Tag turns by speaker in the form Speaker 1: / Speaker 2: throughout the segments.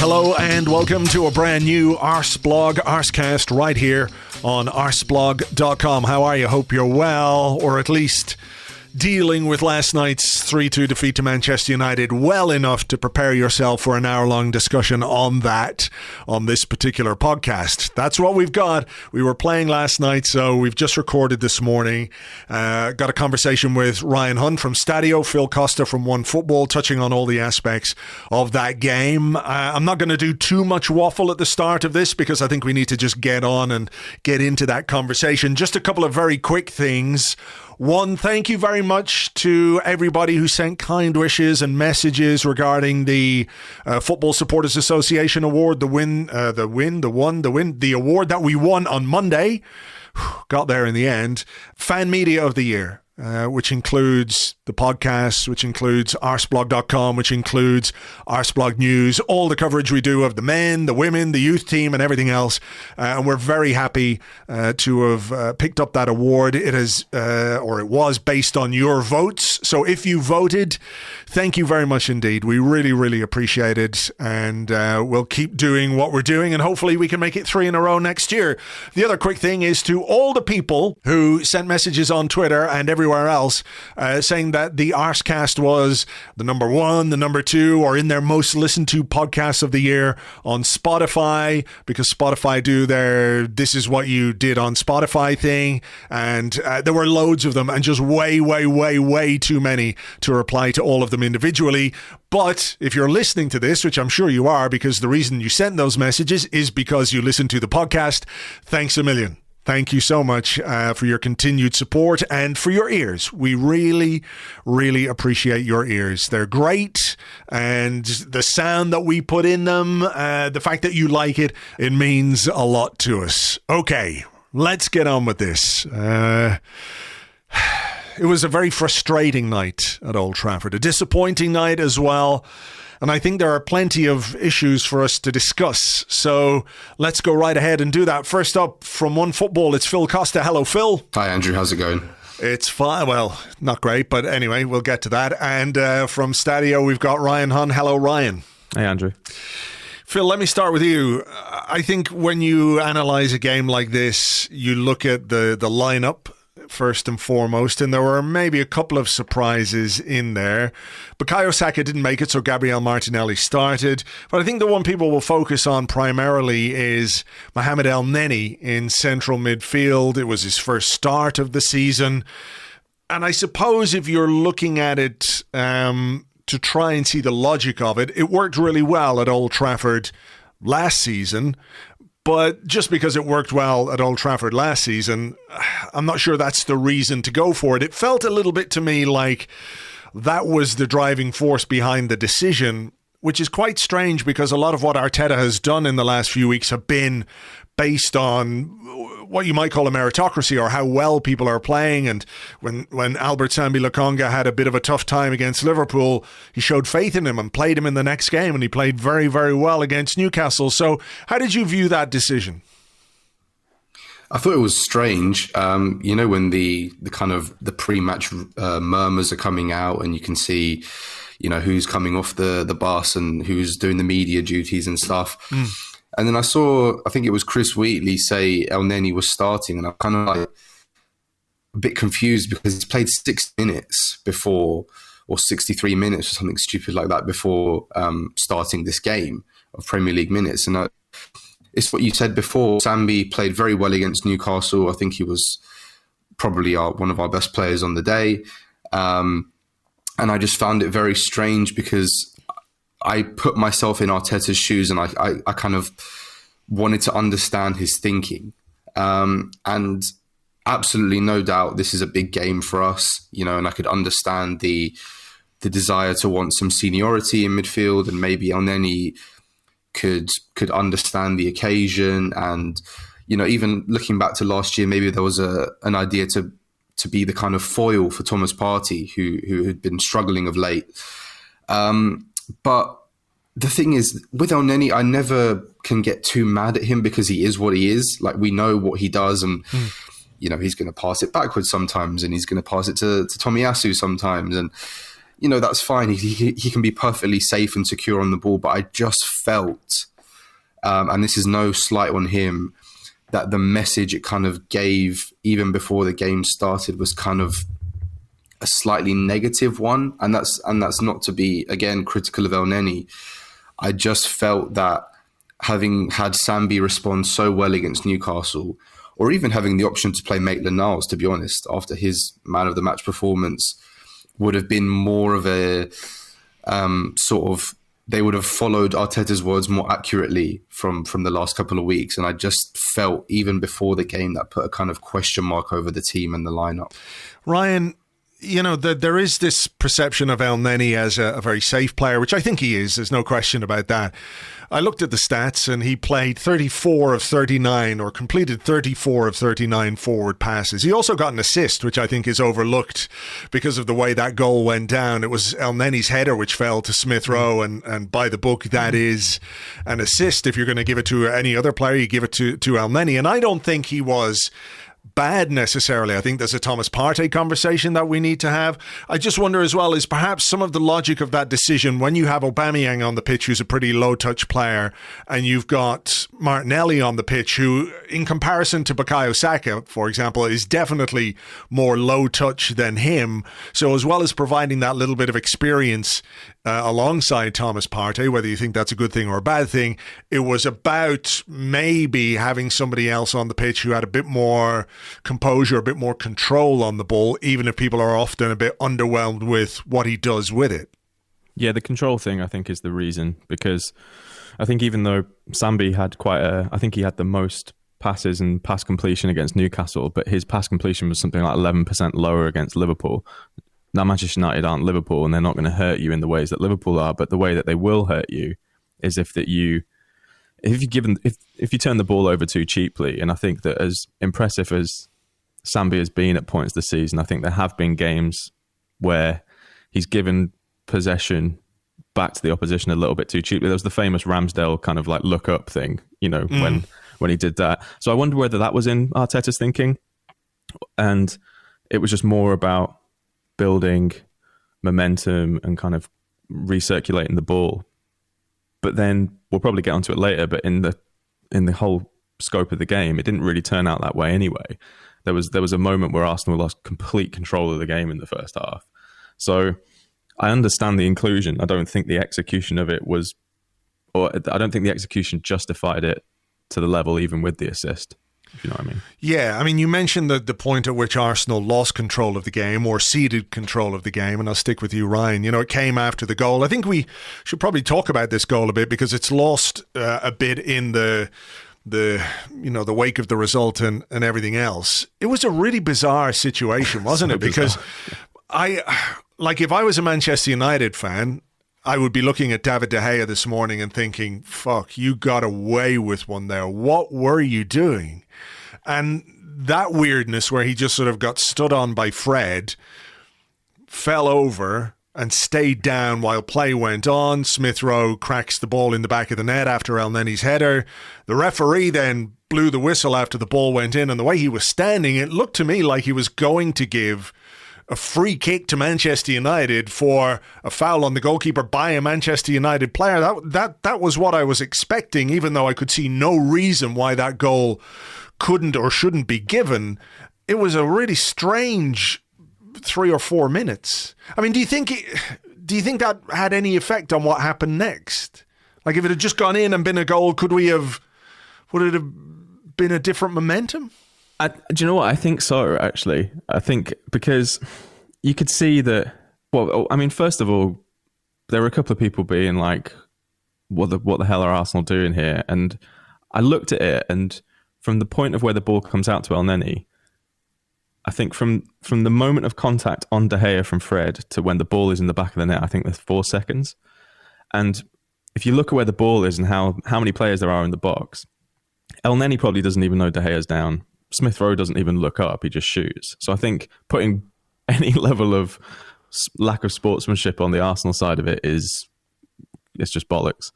Speaker 1: Hello and welcome to a brand new Arseblog, Arsecast right here on arseblog.com. How are you? Hope you're well, or at least dealing with last night's 3-2 defeat to Manchester United well enough to prepare yourself for an hour-long discussion on that on this particular podcast. That's what we've got. We were playing last night, so we've just recorded this morning. Got a conversation with Ryan Hunn from Stadio, Phil Costa from One Football, touching on all the aspects of that game. I'm not going to do too much waffle at the start of this because I think we need to just get on and get into that conversation. Just a couple of very quick things. One, thank you very much to everybody who sent kind wishes and messages regarding the Football Supporters Association Award, the award that we won on Monday. Got there in the end. Fan Media of the Year, which includes the podcast, which includes arseblog.com, which includes Arseblog News, all the coverage we do of the men, the women, the youth team and everything else. And we're very happy to have picked up that award. It is, or it was based on your votes. So if you voted, thank you very much indeed. We really, really appreciate it. And we'll keep doing what we're doing and hopefully we can make it 3 in a row next year. The other quick thing is to all the people who sent messages on Twitter and everywhere else saying that the Arsecast was the number 1, the number 2, or in their most listened to podcasts of the year on Spotify, because Spotify do their "this is what you did on Spotify" thing, and there were loads of them and just way too many to reply to all of them individually. But if you're listening to this, which I'm sure you are, because the reason you sent those messages is because you listened to the podcast, thanks a million. Thank you so much for your continued support and for your ears. We really, really appreciate your ears. They're great. And the sound that we put in them, the fact that you like it, it means a lot to us. Okay, let's get on with this. It was a very frustrating night at Old Trafford, a disappointing night as well. And I think there are plenty of issues for us to discuss. So let's go right ahead and do that. First up from One Football, it's Phil Costa. Hello, Phil.
Speaker 2: Hi, Andrew. How's it going?
Speaker 1: It's fine. Well, not great, but anyway, we'll get to that. And from Stadio, we've got Ryan Hunn. Hello, Ryan.
Speaker 3: Hey, Andrew.
Speaker 1: Phil, let me start with you. I think when you analyse a game like this, you look at the lineup first and foremost, and there were maybe a couple of surprises in there. Bukayo Saka didn't make it, so Gabriel Martinelli started. But I think the one people will focus on primarily is Mohamed Elneny in central midfield. It was his first start of the season. And I suppose if you're looking at it to try and see the logic of it, it worked really well at Old Trafford last season. But just because it worked well at Old Trafford last season, I'm not sure that's the reason to go for it. It felt a little bit to me like that was the driving force behind the decision, which is quite strange because a lot of what Arteta has done in the last few weeks have been based on what you might call a meritocracy, or how well people are playing. And when Albert Sambi Lokonga had a bit of a tough time against Liverpool, he showed faith in him and played him in the next game, and he played very, very well against Newcastle. So how did you view that decision?
Speaker 2: I thought it was strange. When the kind of the pre-match murmurs are coming out and you can see, who's coming off the bus and who's doing the media duties and stuff. And then I think it was Chris Wheatley say Elneny was starting, and I'm kind of like a bit confused because he's played 6 minutes before, or 63 minutes or something stupid like that before starting this game of Premier League minutes. And it's what you said before. Sambi played very well against Newcastle. I think he was probably one of our best players on the day. And I just found it very strange because I put myself in Arteta's shoes and I kind of wanted to understand his thinking. And absolutely no doubt this is a big game for us, and I could understand the desire to want some seniority in midfield, and maybe Elneny could understand the occasion. And, even looking back to last year, maybe there was an idea to be the kind of foil for Thomas Partey, who had been struggling of late. But the thing is, with Elneny, I never can get too mad at him because he is what he is. Like, we know what he does, and he's going to pass it backwards sometimes, and he's going to pass it to Tomiyasu sometimes. And that's fine. He can be perfectly safe and secure on the ball. But I just felt, and this is no slight on him, that the message it kind of gave even before the game started was kind of a slightly negative one. And that's not to be, again, critical of Elneny. I just felt that having had Sambi respond so well against Newcastle, or even having the option to play Maitland-Niles, to be honest, after his man of the match performance, would have been more of a they would have followed Arteta's words more accurately from the last couple of weeks. And I just felt, even before the game, that put a kind of question mark over the team and the lineup.
Speaker 1: Ryan, there is this perception of Elneny as a very safe player, which I think he is. There's no question about that. I looked at the stats and he played 34 of 39 or completed 34 of 39 forward passes. He also got an assist, which I think is overlooked because of the way that goal went down. It was Elneny's header which fell to Smith Rowe, and by the book, that is an assist. If you're going to give it to any other player, you give it to Elneny. And I don't think he was bad necessarily. I think there's a Thomas Partey conversation that we need to have. I just wonder as well, is perhaps some of the logic of that decision when you have Aubameyang on the pitch, who's a pretty low touch player, and you've got Martinelli on the pitch, who in comparison to Bukayo Saka, for example, is definitely more low touch than him. So as well as providing that little bit of experience alongside Thomas Partey, whether you think that's a good thing or a bad thing, it was about maybe having somebody else on the pitch who had a bit more composure, a bit more control on the ball, even if people are often a bit underwhelmed with what he does with it.
Speaker 3: Yeah, the control thing I think is the reason, because I think even though Sambi had I think he had the most passes and pass completion against Newcastle, but his pass completion was something like 11% lower against Liverpool. Now, Manchester United aren't Liverpool, and they're not going to hurt you in the ways that Liverpool are, but the way that they will hurt you is if you turn the ball over too cheaply. And I think that as impressive as Sambi has been at points this season, I think there have been games where he's given possession back to the opposition a little bit too cheaply. There was the famous Ramsdale kind of like look up thing, when he did that. So I wonder whether that was in Arteta's thinking, and it was just more about building momentum and kind of recirculating the ball. But then we'll probably get onto it later, but in the whole scope of the game, it didn't really turn out that way anyway. There was a moment where Arsenal lost complete control of the game in the first half. So I understand the inclusion. I don't think the execution of it was, or I don't think the execution justified it to the level even with the assist, if you know what I mean.
Speaker 1: Yeah, I mean, you mentioned the point at which Arsenal lost control of the game or ceded control of the game, and I'll stick with you, Ryan. It came after the goal. I think we should probably talk about this goal a bit because it's lost a bit in the wake of the result and everything else. It was a really bizarre situation, wasn't it? Because if I was a Manchester United fan, I would be looking at David De Gea this morning and thinking, fuck, you got away with one there. What were you doing? And that weirdness where he just sort of got stood on by Fred, fell over and stayed down while play went on. Smith Rowe cracks the ball in the back of the net after Elneny's header. The referee then blew the whistle after the ball went in, and the way he was standing, it looked to me like he was going to give a free kick to Manchester United for a foul on the goalkeeper by a Manchester United player. That was what I was expecting, even though I could see no reason why that goal couldn't or shouldn't be given. It was a really strange 3 or 4 minutes. I mean, do you think that had any effect on what happened next? Like, if it had just gone in and been a goal, would it have been a different momentum?
Speaker 3: Do you know what? I think so, actually. I think because you could see that, well, I mean, first of all, there were a couple of people being like, what the hell are Arsenal doing here? And I looked at it, and from the point of where the ball comes out to Elneny, I think from the moment of contact on De Gea from Fred to when the ball is in the back of the net, I think there's 4 seconds. And if you look at where the ball is and how many players there are in the box, Elneny probably doesn't even know De Gea's down. Smith Rowe doesn't even look up, he just shoots. So I think putting any level of lack of sportsmanship on the Arsenal side of it it's just bollocks.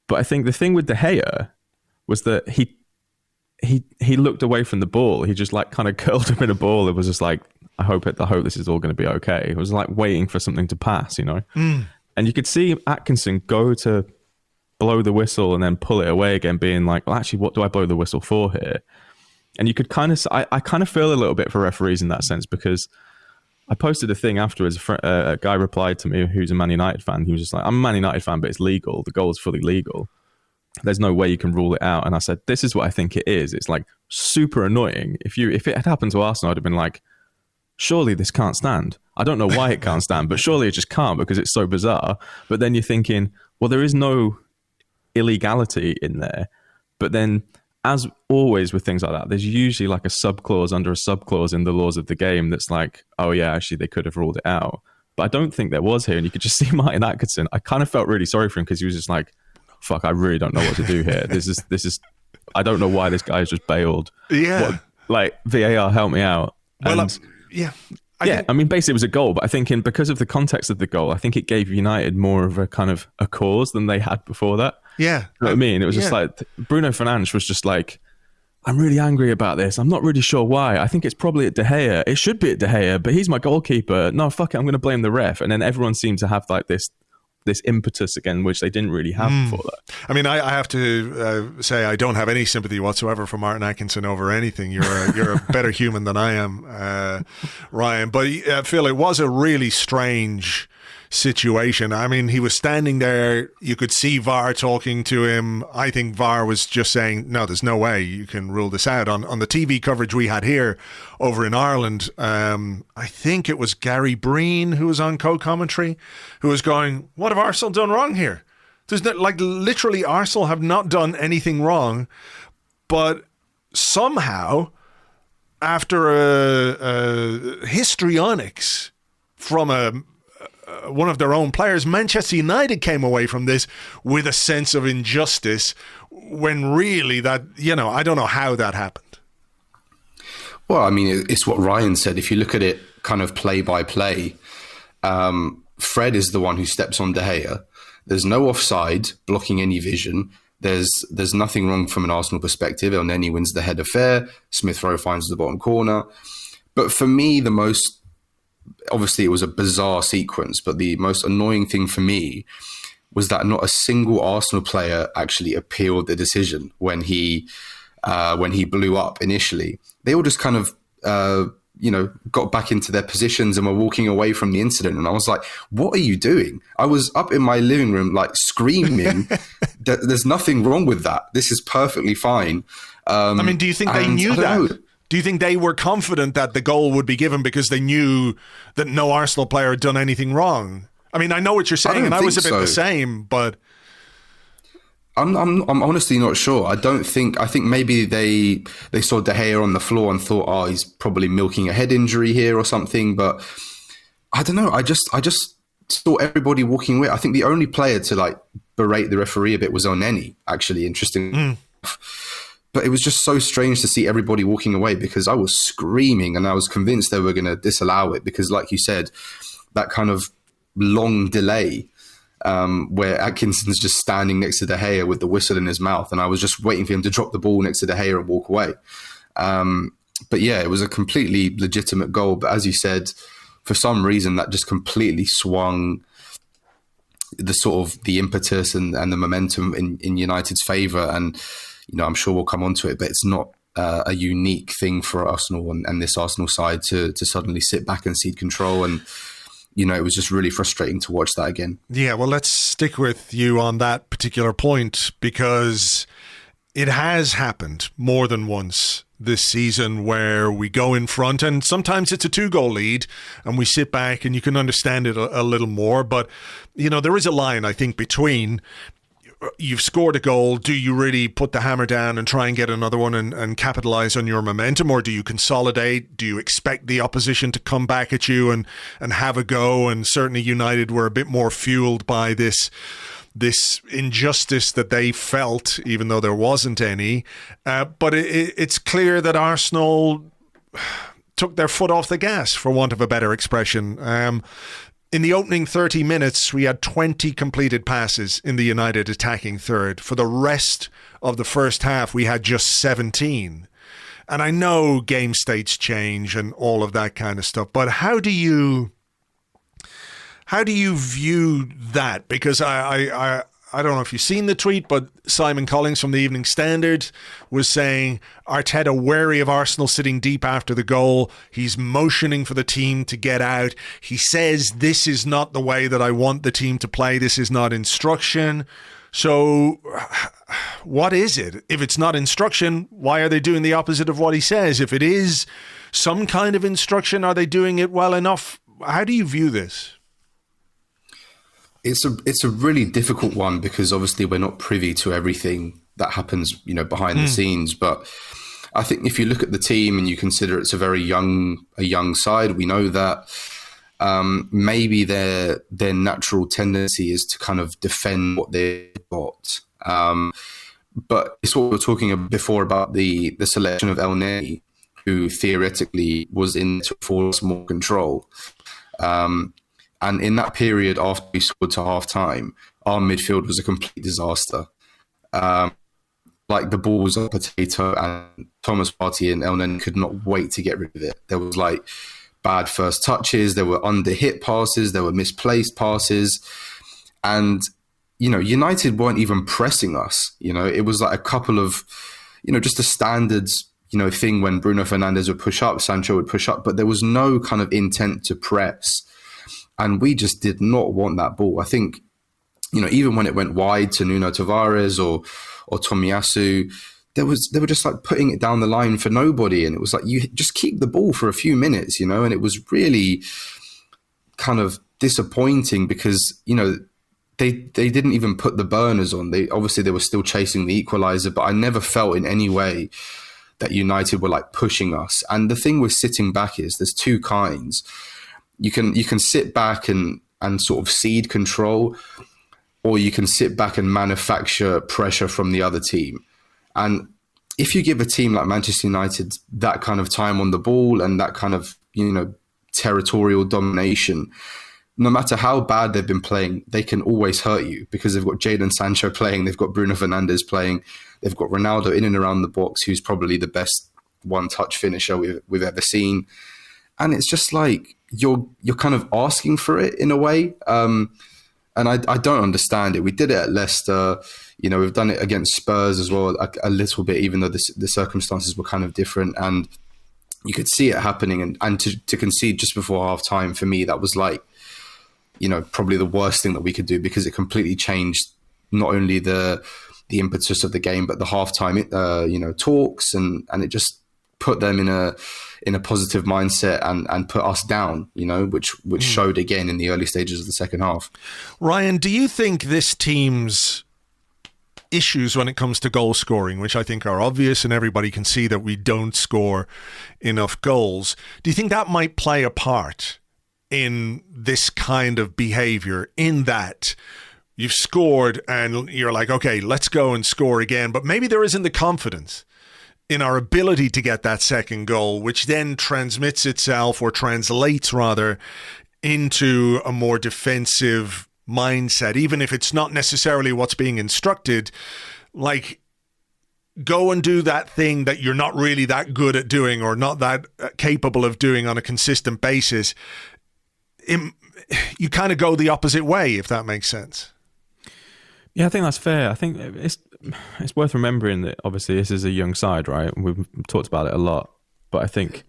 Speaker 3: But I think the thing with De Gea was that he looked away from the ball. He just like kind of curled up in a ball. It was just like, I hope this is all going to be okay. It was like waiting for something to pass, you know? And you could see Atkinson go to blow the whistle and then pull it away again, being like, well, actually, what do I blow the whistle for here? And you could kind of, I kind of feel a little bit for referees in that sense, because I posted a thing afterwards. A guy replied to me who's a Man United fan. He was just like, I'm a Man United fan, but it's legal. The goal is fully legal. There's no way you can rule it out. And I said, this is what I think it is. It's like super annoying. If it had happened to Arsenal, I'd have been like, surely this can't stand. I don't know why it can't stand, but surely it just can't because it's so bizarre. But then you're thinking, well, there is no illegality in there. But then, as always with things like that, there's usually like a subclause under a subclause in the laws of the game that's like, oh yeah, actually they could have ruled it out. But I don't think there was here. And you could just see Martin Atkinson. I kind of felt really sorry for him because he was just like, fuck, I really don't know what to do here. This is I don't know why this guy's just bailed.
Speaker 1: Yeah.
Speaker 3: Like, VAR, help me out.
Speaker 1: Well,
Speaker 3: and,
Speaker 1: yeah.
Speaker 3: I mean, basically it was a goal, but I think because of the context of the goal, I think it gave United more of a kind of a cause than they had before that.
Speaker 1: Yeah.
Speaker 3: You know what I mean? It was just like, Bruno Fernandes was just like, I'm really angry about this. I'm not really sure why. I think it's probably at De Gea. It should be at De Gea, but he's my goalkeeper. No, fuck it, I'm going to blame the ref. And then everyone seemed to have like this impetus again, which they didn't really have before that.
Speaker 1: I mean, I have to say I don't have any sympathy whatsoever for Martin Atkinson over anything. You're a better human than I am, Ryan. But Phil, it was a really strange situation. I mean, he was standing there. You could see VAR talking to him. I think VAR was just saying, no, there's no way you can rule this out. On the TV coverage we had here over in Ireland, I think it was Gary Breen who was on co-commentary, who was going, what have Arsenal done wrong here? There's no, like, literally Arsenal have not done anything wrong, but somehow after a histrionics from one of their own players, Manchester United came away from this with a sense of injustice, when really that, I don't know how that happened.
Speaker 2: Well, I mean, it's what Ryan said. If you look at it kind of play by play, Fred is the one who steps on De Gea. There's no offside blocking any vision. There's nothing wrong from an Arsenal perspective. El Neni wins the header fair. Smith Rowe finds the bottom corner. But for me, obviously it was a bizarre sequence, but the most annoying thing for me was that not a single Arsenal player actually appealed the decision when he blew up initially. They all just kind of got back into their positions and were walking away from the incident. And I was like, what are you doing? I was up in my living room like screaming that there's nothing wrong with that. This is perfectly fine.
Speaker 1: I mean, do you think they knew that? Do you think they were confident that the goal would be given because they knew that no Arsenal player had done anything wrong? I mean, I know what you're saying, and I was a bit the same, but
Speaker 2: I'm honestly not sure. I think maybe they saw De Gea on the floor and thought, oh, he's probably milking a head injury here or something. But I don't know. I just saw everybody walking away. I think the only player to like berate the referee a bit was El Neni, actually, interesting. But it was just so strange to see everybody walking away because I was screaming and I was convinced they were going to disallow it because, like you said, that kind of long delay where Atkinson's just standing next to De Gea with the whistle in his mouth, and I was just waiting for him to drop the ball next to De Gea and walk away. But yeah, it was a completely legitimate goal. But as you said, for some reason that just completely swung the sort of the impetus and the momentum in United's favour. And I'm sure we'll come on to it, but it's not a unique thing for Arsenal and this Arsenal side to suddenly sit back and cede control. And, it was just really frustrating to watch that again. Yeah,
Speaker 1: well, let's stick with you on that particular point because it has happened more than once this season where we go in front and sometimes it's a 2-goal lead and we sit back and you can understand it a little more. But, there is a line, I think, between you've scored a goal, do you really put the hammer down and try and get another one and capitalize on your momentum, or do you consolidate? Do you expect the opposition to come back at you and have a go? And certainly United were a bit more fueled by this injustice that they felt, even though there wasn't any. But it's clear that Arsenal took their foot off the gas, for want of a better expression. In the opening 30 minutes, we had 20 completed passes in the United attacking third. For the rest of the first half, we had just 17. And I know game states change and all of that kind of stuff, but how do you view that? Because I don't know if you've seen the tweet, but Simon Collins from the Evening Standard was saying Arteta wary of Arsenal sitting deep after the goal. He's motioning for the team to get out. He says, this is not the way that I want the team to play. This is not instruction. So what is it? If it's not instruction, why are they doing the opposite of what he says? If it is some kind of instruction, are they doing it well enough? How do you view this?
Speaker 2: It's a really difficult one because obviously we're not privy to everything that happens, behind the scenes. But I think if you look at the team and you consider it's a young side, we know that maybe their natural tendency is to kind of defend what they've got. But it's what we were talking before about the selection of El Neni, who theoretically was in to force more control. And in that period after we scored to half-time, our midfield was a complete disaster. The ball was a potato and Thomas Partey and El Neni could not wait to get rid of it. There was bad first touches, there were under-hit passes, there were misplaced passes. And, United weren't even pressing us. It was a couple of, just a standards, thing when Bruno Fernandes would push up, Sancho would push up, but there was no kind of intent to press. And we just did not want that ball. I think, even when it went wide to Nuno Tavares or Tomiyasu, they were just putting it down the line for nobody. And it was you just keep the ball for a few minutes, and it was really kind of disappointing because, they didn't even put the burners on. They were still chasing the equalizer, but I never felt in any way that United were pushing us. And the thing with sitting back is there's two kinds. You can sit back and sort of cede control, or you can sit back and manufacture pressure from the other team. And if you give a team like Manchester United that kind of time on the ball and that kind of, territorial domination, no matter how bad they've been playing, they can always hurt you because they've got Jadon Sancho playing, they've got Bruno Fernandes playing, they've got Ronaldo in and around the box, who's probably the best one-touch finisher we've ever seen. And it's just you're kind of asking for it in a way. And I don't understand it. We did it at Leicester. We've done it against Spurs as well a little bit, even though the circumstances were kind of different. And you could see it happening. And to concede just before half time, for me, that was probably the worst thing that we could do because it completely changed not only the impetus of the game, but the halftime, talks. And it just put them in a positive mindset and put us down, which showed again in the early stages of the second half.
Speaker 1: Ryan, do you think this team's issues when it comes to goal scoring, which I think are obvious and everybody can see that we don't score enough goals, do you think that might play a part in this kind of behavior, in that you've scored and you're okay, let's go and score again, but maybe there isn't the confidence in our ability to get that second goal, which then transmits itself, or translates rather, into a more defensive mindset, even if it's not necessarily what's being instructed, go and do that thing that you're not really that good at doing or not that capable of doing on a consistent basis. You kind of go the opposite way, if that makes sense.
Speaker 3: Yeah, I think that's fair. I think it's worth remembering that obviously this is a young side, right? We've talked about it a lot. But I think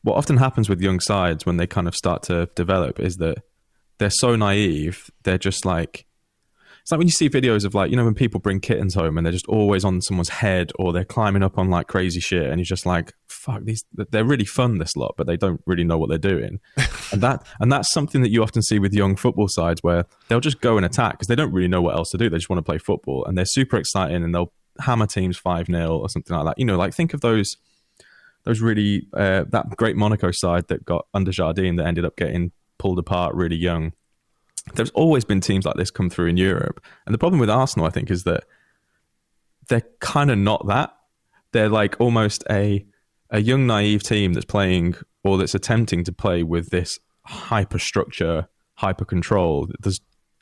Speaker 3: what often happens with young sides when they kind of start to develop is that they're so naive. They're just it's like when you see videos of when people bring kittens home and they're just always on someone's head, or they're climbing up on crazy shit, and you're just fuck, they're really fun, this lot, but they don't really know what they're doing. and that's something that you often see with young football sides, where they'll just go and attack because they don't really know what else to do. They just want to play football, and they're super exciting, and they'll hammer teams 5-0 or something like that. Think of those really that great Monaco side that got under Jardine that ended up getting pulled apart really young. There's always been teams like this come through in Europe. And the problem with Arsenal, I think, is that they're kind of not that. They're almost a young, naive team that's playing, or that's attempting to play with this hyper structure, hyper control.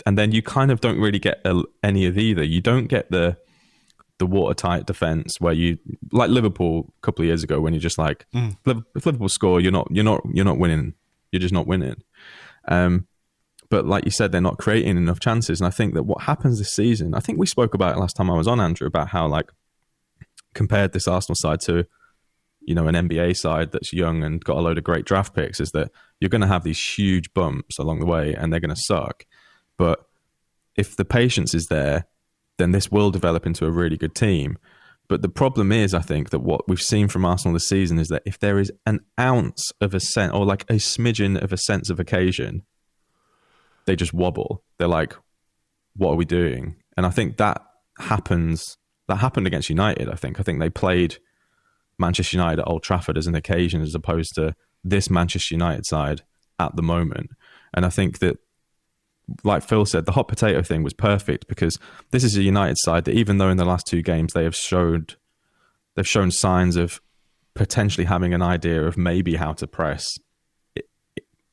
Speaker 3: And then you kind of don't really get any of either. You don't get the watertight defense where you, like Liverpool a couple of years ago, when you're just like, if Liverpool score, you're not winning. You're just not winning. But like you said, they're not creating enough chances. And I think that what happens this season, I think we spoke about it last time I was on, Andrew, about how, like, compared this Arsenal side to, you know, an NBA side that's young and got a load of great draft picks, is that you're going to have these huge bumps along the way and they're going to suck. But if the patience is there, then this will develop into a really good team. But the problem is, I think, that what we've seen from Arsenal this season is that if there is an ounce of a sense, or like a smidgen of a sense of occasion, they just wobble. They're like, what are we doing? And I think that happened against United. I think they played Manchester United at Old Trafford as an occasion, as opposed to this Manchester United side at the moment. And I think that, like Phil said, the hot potato thing was perfect, because this is a United side that, even though in the last two games they've shown signs of potentially having an idea of maybe how to press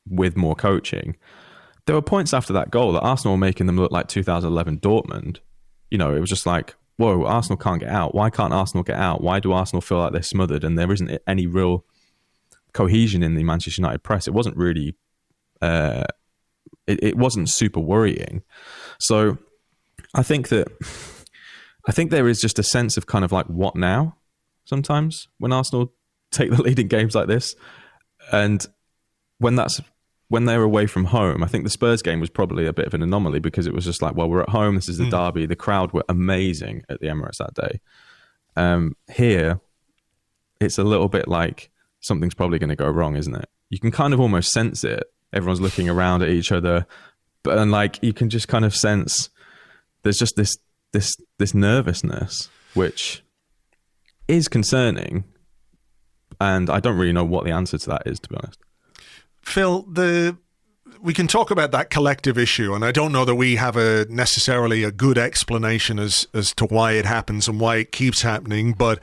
Speaker 3: with more coaching, there were points after that goal that Arsenal were making them look like 2011 Dortmund. You know, it was just like, whoa, Arsenal can't get out. Why can't Arsenal get out? Why do Arsenal feel like they're smothered? And there isn't any real cohesion in the Manchester United press. It wasn't really... It wasn't super worrying. So I think there is just a sense of kind of like, what now? Sometimes when Arsenal take the lead in games like this, and when they're away from home, I think the Spurs game was probably a bit of an anomaly, because it was just like, well, we're at home. This is the derby. The crowd were amazing at the Emirates that day. Here, it's a little bit like something's probably going to go wrong, isn't it? You can kind of almost sense it. Everyone's looking around at each other, and like you can just kind of sense there's just this nervousness, which is concerning, and I don't really know what the answer to that is, to be honest.
Speaker 1: Phil, we can talk about that collective issue, and I don't know that we have necessarily a good explanation as to why it happens and why it keeps happening. But,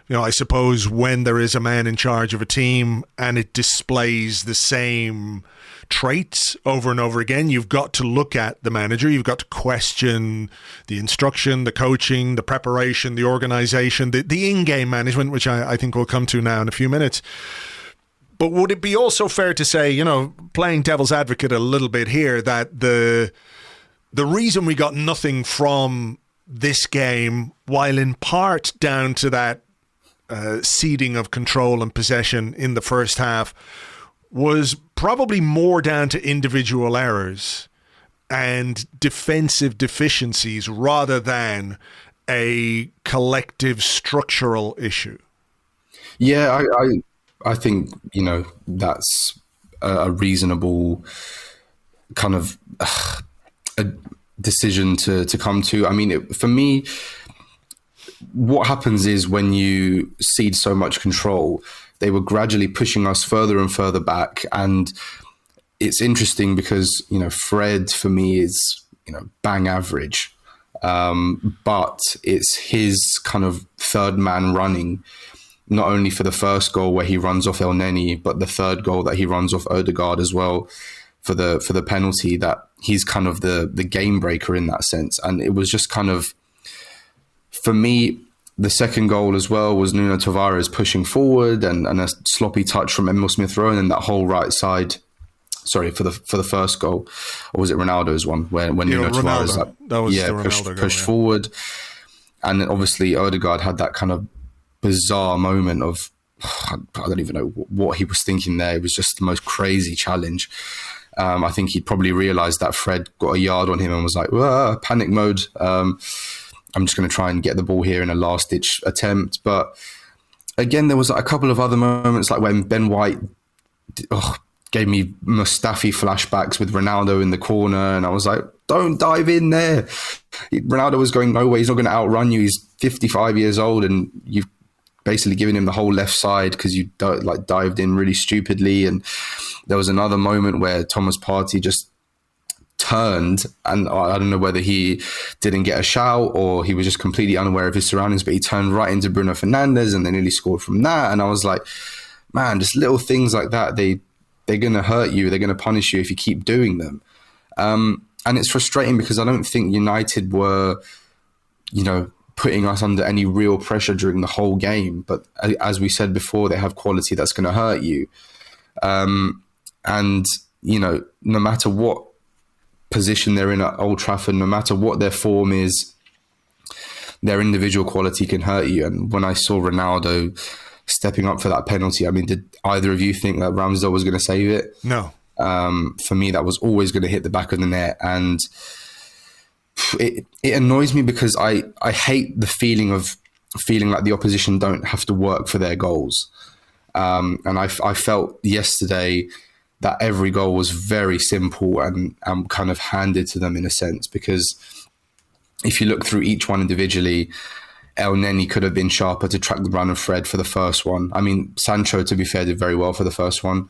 Speaker 1: you know, I suppose when there is a man in charge of a team and it displays the same traits over and over again, you've got to look at the manager. You've got to question the instruction, the coaching, the preparation, the organization, the in-game management, which I think we'll come to now in a few minutes. But would it be also fair to say, you know, playing devil's advocate a little bit here, that the reason we got nothing from this game, while in part down to that ceding of control and possession in the first half, was probably more down to individual errors and defensive deficiencies rather than a collective structural issue?
Speaker 2: Yeah, I think, you know, that's a reasonable kind of a decision to come to. I mean, for me, what happens is when you cede so much control, they were gradually pushing us further and further back. And it's interesting because, you know, Fred for me is, you know, bang average. But it's his kind of third man running, not only for the first goal where he runs off El Neni, but the third goal that he runs off Odegaard as well for the penalty, that he's kind of the game breaker in that sense. And it was just kind of, for me, the second goal as well was Nuno Tavares pushing forward and a sloppy touch from Emil Smith-Rowe, and then that whole right side. Sorry, for the first goal, or was it Ronaldo's one when Nuno Tavares pushed forward, and then obviously Odegaard had that kind of bizarre moment of, I don't even know what he was thinking there. It was just the most crazy challenge. I think he probably realised that Fred got a yard on him and was like, panic mode. I'm just going to try and get the ball here in a last-ditch attempt. But again, there was a couple of other moments, like when Ben White gave me Mustafi flashbacks with Ronaldo in the corner, and I was like, don't dive in there. Ronaldo was going nowhere. He's not going to outrun you. He's 55 years old, and you've basically given him the whole left side because you dived in really stupidly. And there was another moment where Thomas Partey just turned, and I don't know whether he didn't get a shout or he was just completely unaware of his surroundings, but he turned right into Bruno Fernandes and they nearly scored from that. And I was like, man, just little things like that, they're going to hurt you. They're going to punish you if you keep doing them. And it's frustrating because I don't think United were, putting us under any real pressure during the whole game. But as we said before, they have quality that's going to hurt you. And, no matter what position they're in at Old Trafford, no matter what their form is, their individual quality can hurt you. And when I saw Ronaldo stepping up for that penalty, I mean, did either of you think that Ramsdale was going to save it?
Speaker 1: No.
Speaker 2: For me, that was always going to hit the back of the net. And it annoys me because I hate the feeling of feeling like the opposition don't have to work for their goals. And I felt yesterday that every goal was very simple and kind of handed to them in a sense, because if you look through each one individually, El Neni could have been sharper to track the run of Fred for the first one. I mean, Sancho, to be fair, did very well for the first one,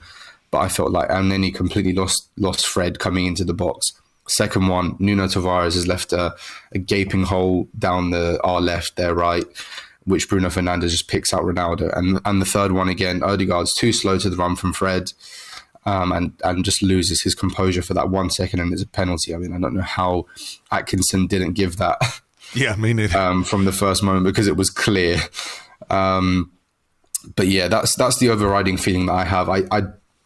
Speaker 2: but I felt like El Neni completely lost Fred coming into the box. Second one, Nuno Tavares has left a gaping hole down our left, their right, which Bruno Fernandes just picks out Ronaldo. And the third one, again, Odegaard's too slow to the run from Fred, and just loses his composure for that 1 second, and it's a penalty. I mean, I don't know how Atkinson didn't give that.
Speaker 1: Yeah, me neither.
Speaker 2: From the first moment, because it was clear. But yeah, that's the overriding feeling that I have. I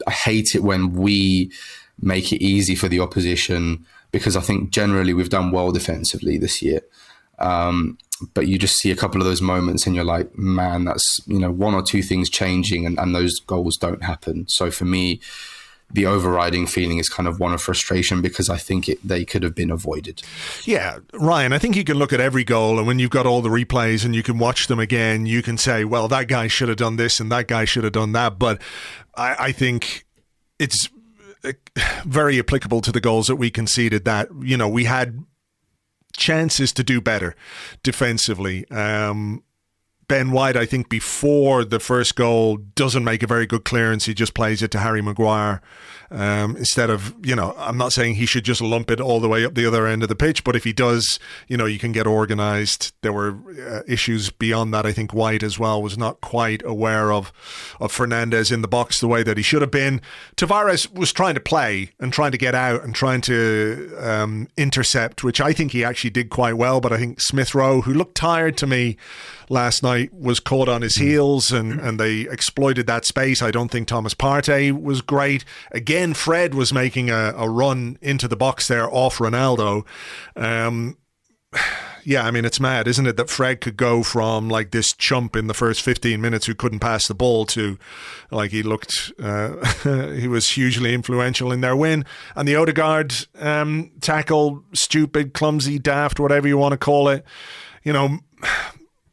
Speaker 2: hate it when we make it easy for the opposition, because I think generally we've done well defensively this year. But you just see a couple of those moments and you're like, man, that's, one or two things changing and those goals don't happen. So for me, the overriding feeling is kind of one of frustration, because I think they could have been avoided.
Speaker 1: Yeah, Ryan, I think you can look at every goal, and when you've got all the replays and you can watch them again, you can say, well, that guy should have done this and that guy should have done that. But I think it's very applicable to the goals that we conceded, that, we had chances to do better defensively. Ben White, I think, before the first goal, doesn't make a very good clearance. He just plays it to Harry Maguire instead of, I'm not saying he should just lump it all the way up the other end of the pitch, but if he does, you can get organised. There were issues beyond that. I think White as well was not quite aware of Fernandes in the box the way that he should have been. Tavares was trying to play and trying to get out and trying to intercept, which I think he actually did quite well. But I think Smith Rowe, who looked tired to me last night, was caught on his heels and they exploited that space. I don't think Thomas Partey was great. Again, Fred was making a run into the box there off Ronaldo. Yeah, I mean, it's mad, isn't it, that Fred could go from like this chump in the first 15 minutes who couldn't pass the ball to like he looked, he was hugely influential in their win. And the Odegaard tackle, stupid, clumsy, daft, whatever you want to call it,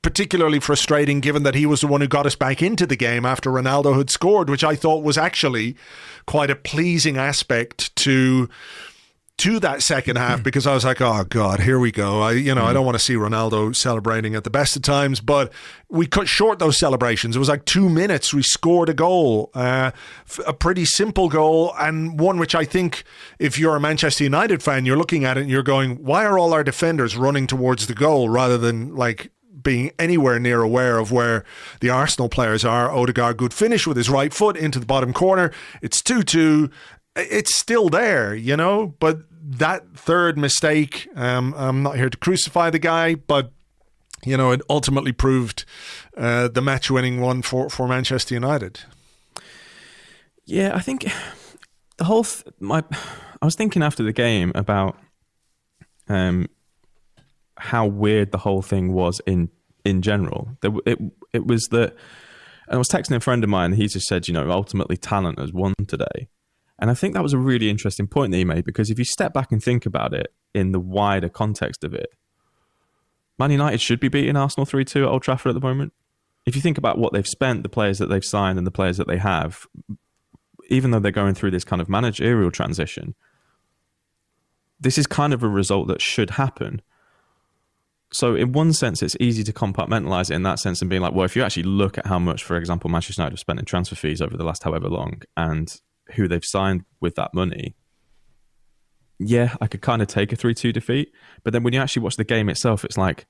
Speaker 1: particularly frustrating given that he was the one who got us back into the game after Ronaldo had scored, which I thought was actually quite a pleasing aspect to that second half, because I was like, oh God, here we go. I don't want to see Ronaldo celebrating at the best of times, but we cut short those celebrations. It was like 2 minutes. We scored a goal, a pretty simple goal, and one which I think if you're a Manchester United fan, you're looking at it and you're going, why are all our defenders running towards the goal rather than like being anywhere near aware of where the Arsenal players are? Odegaard, good finish with his right foot into the bottom corner. It's 2-2. It's still there, but that third mistake, I'm not here to crucify the guy, but, it ultimately proved the match-winning one for Manchester United.
Speaker 3: Yeah, I think the whole... I was thinking after the game about how weird the whole thing was in general. It was that... I was texting a friend of mine, he just said, ultimately talent has won today. And I think that was a really interesting point that he made, because if you step back and think about it in the wider context of it, Man United should be beating Arsenal 3-2 at Old Trafford at the moment. If you think about what they've spent, the players that they've signed and the players that they have, even though they're going through this kind of managerial transition, this is kind of a result that should happen. So in one sense, it's easy to compartmentalize it in that sense and being like, well, if you actually look at how much, for example, Manchester United have spent in transfer fees over the last however long and who they've signed with that money, yeah, I could kind of take a 3-2 defeat. But then when you actually watch the game itself, it's like,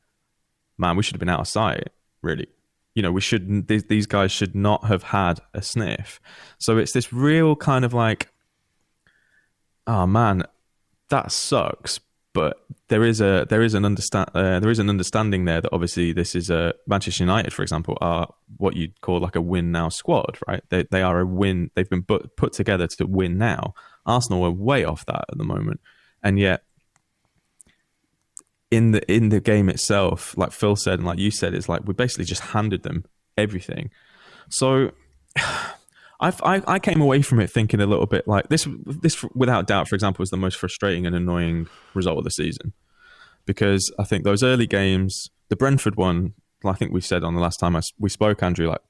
Speaker 3: man, we should have been out of sight, really. We shouldn't, these guys should not have had a sniff. So it's this real kind of like, oh man, that sucks. But there is an understanding there that obviously this is Manchester United, for example, are what you'd call like a win now squad, right? They are a win. They've been put together to win now. Arsenal are way off that at the moment, and yet in the game itself, like Phil said and like you said, it's like we basically just handed them everything. So I came away from it thinking a little bit like this without doubt, for example, was the most frustrating and annoying result of the season, because I think those early games, the Brentford one, I think we said on the last time we spoke, Andrew, like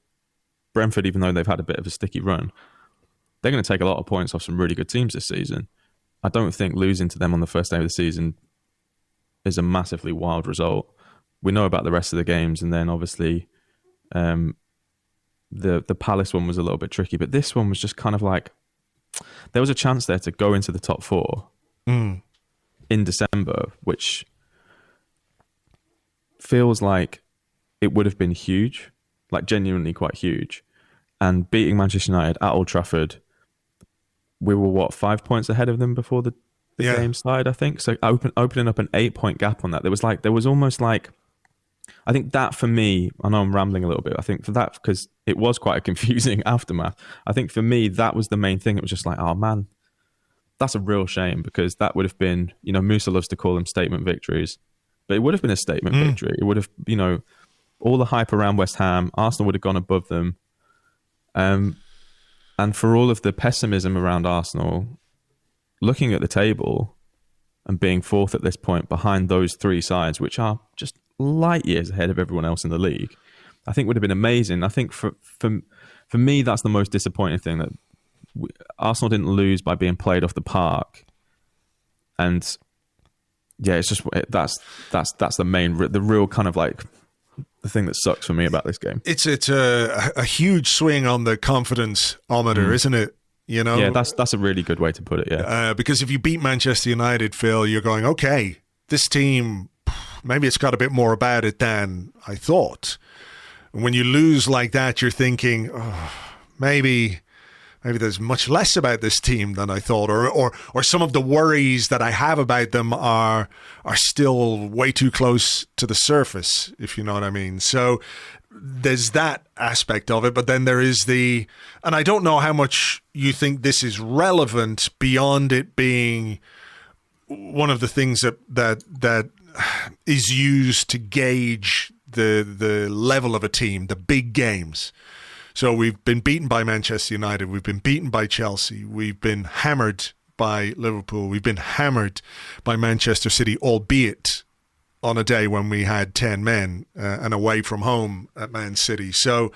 Speaker 3: Brentford, even though they've had a bit of a sticky run, they're going to take a lot of points off some really good teams this season. I don't think losing to them on the first day of the season is a massively wild result. We know about the rest of the games, and then obviously the Palace one was a little bit tricky, but this one was just kind of like there was a chance there to go into the top 4 in December, which feels like it would have been huge, like genuinely quite huge. And beating Manchester United at Old Trafford, we were 5 points ahead of them before the game started, I think. So opening up an 8-point gap on that, there was almost like, I think that for me, I know I'm rambling a little bit, I think for that, because it was quite a confusing aftermath, I think for me, that was the main thing. It was just like, oh man, that's a real shame, because that would have been, Musa loves to call them statement victories, but it would have been a statement victory. It would have, all the hype around West Ham, Arsenal would have gone above them. And for all of the pessimism around Arsenal, looking at the table and being 4th at this point behind those 3 sides, which are just light years ahead of everyone else in the league, I think would have been amazing. I think for me, that's the most disappointing thing, that Arsenal didn't lose by being played off the park. And yeah, it's just that's the real kind of like the thing that sucks for me about this game.
Speaker 1: It's a huge swing on the confidence-ometer, isn't it?
Speaker 3: Yeah, that's a really good way to put it. Yeah,
Speaker 1: because if you beat Manchester United, Phil, you're going, okay, this team, maybe it's got a bit more about it than I thought. And when you lose like that, you're thinking, oh, maybe there's much less about this team than I thought, or some of the worries that I have about them are still way too close to the surface, if you know what I mean. So there's that aspect of it, but then there is and I don't know how much you think this is relevant beyond it being one of the things that is used to gauge the level of a team, the big games. So we've been beaten by Manchester United, we've been beaten by Chelsea, we've been hammered by Liverpool, we've been hammered by Manchester City, albeit on a day when we had 10 men and away from home at Man City. So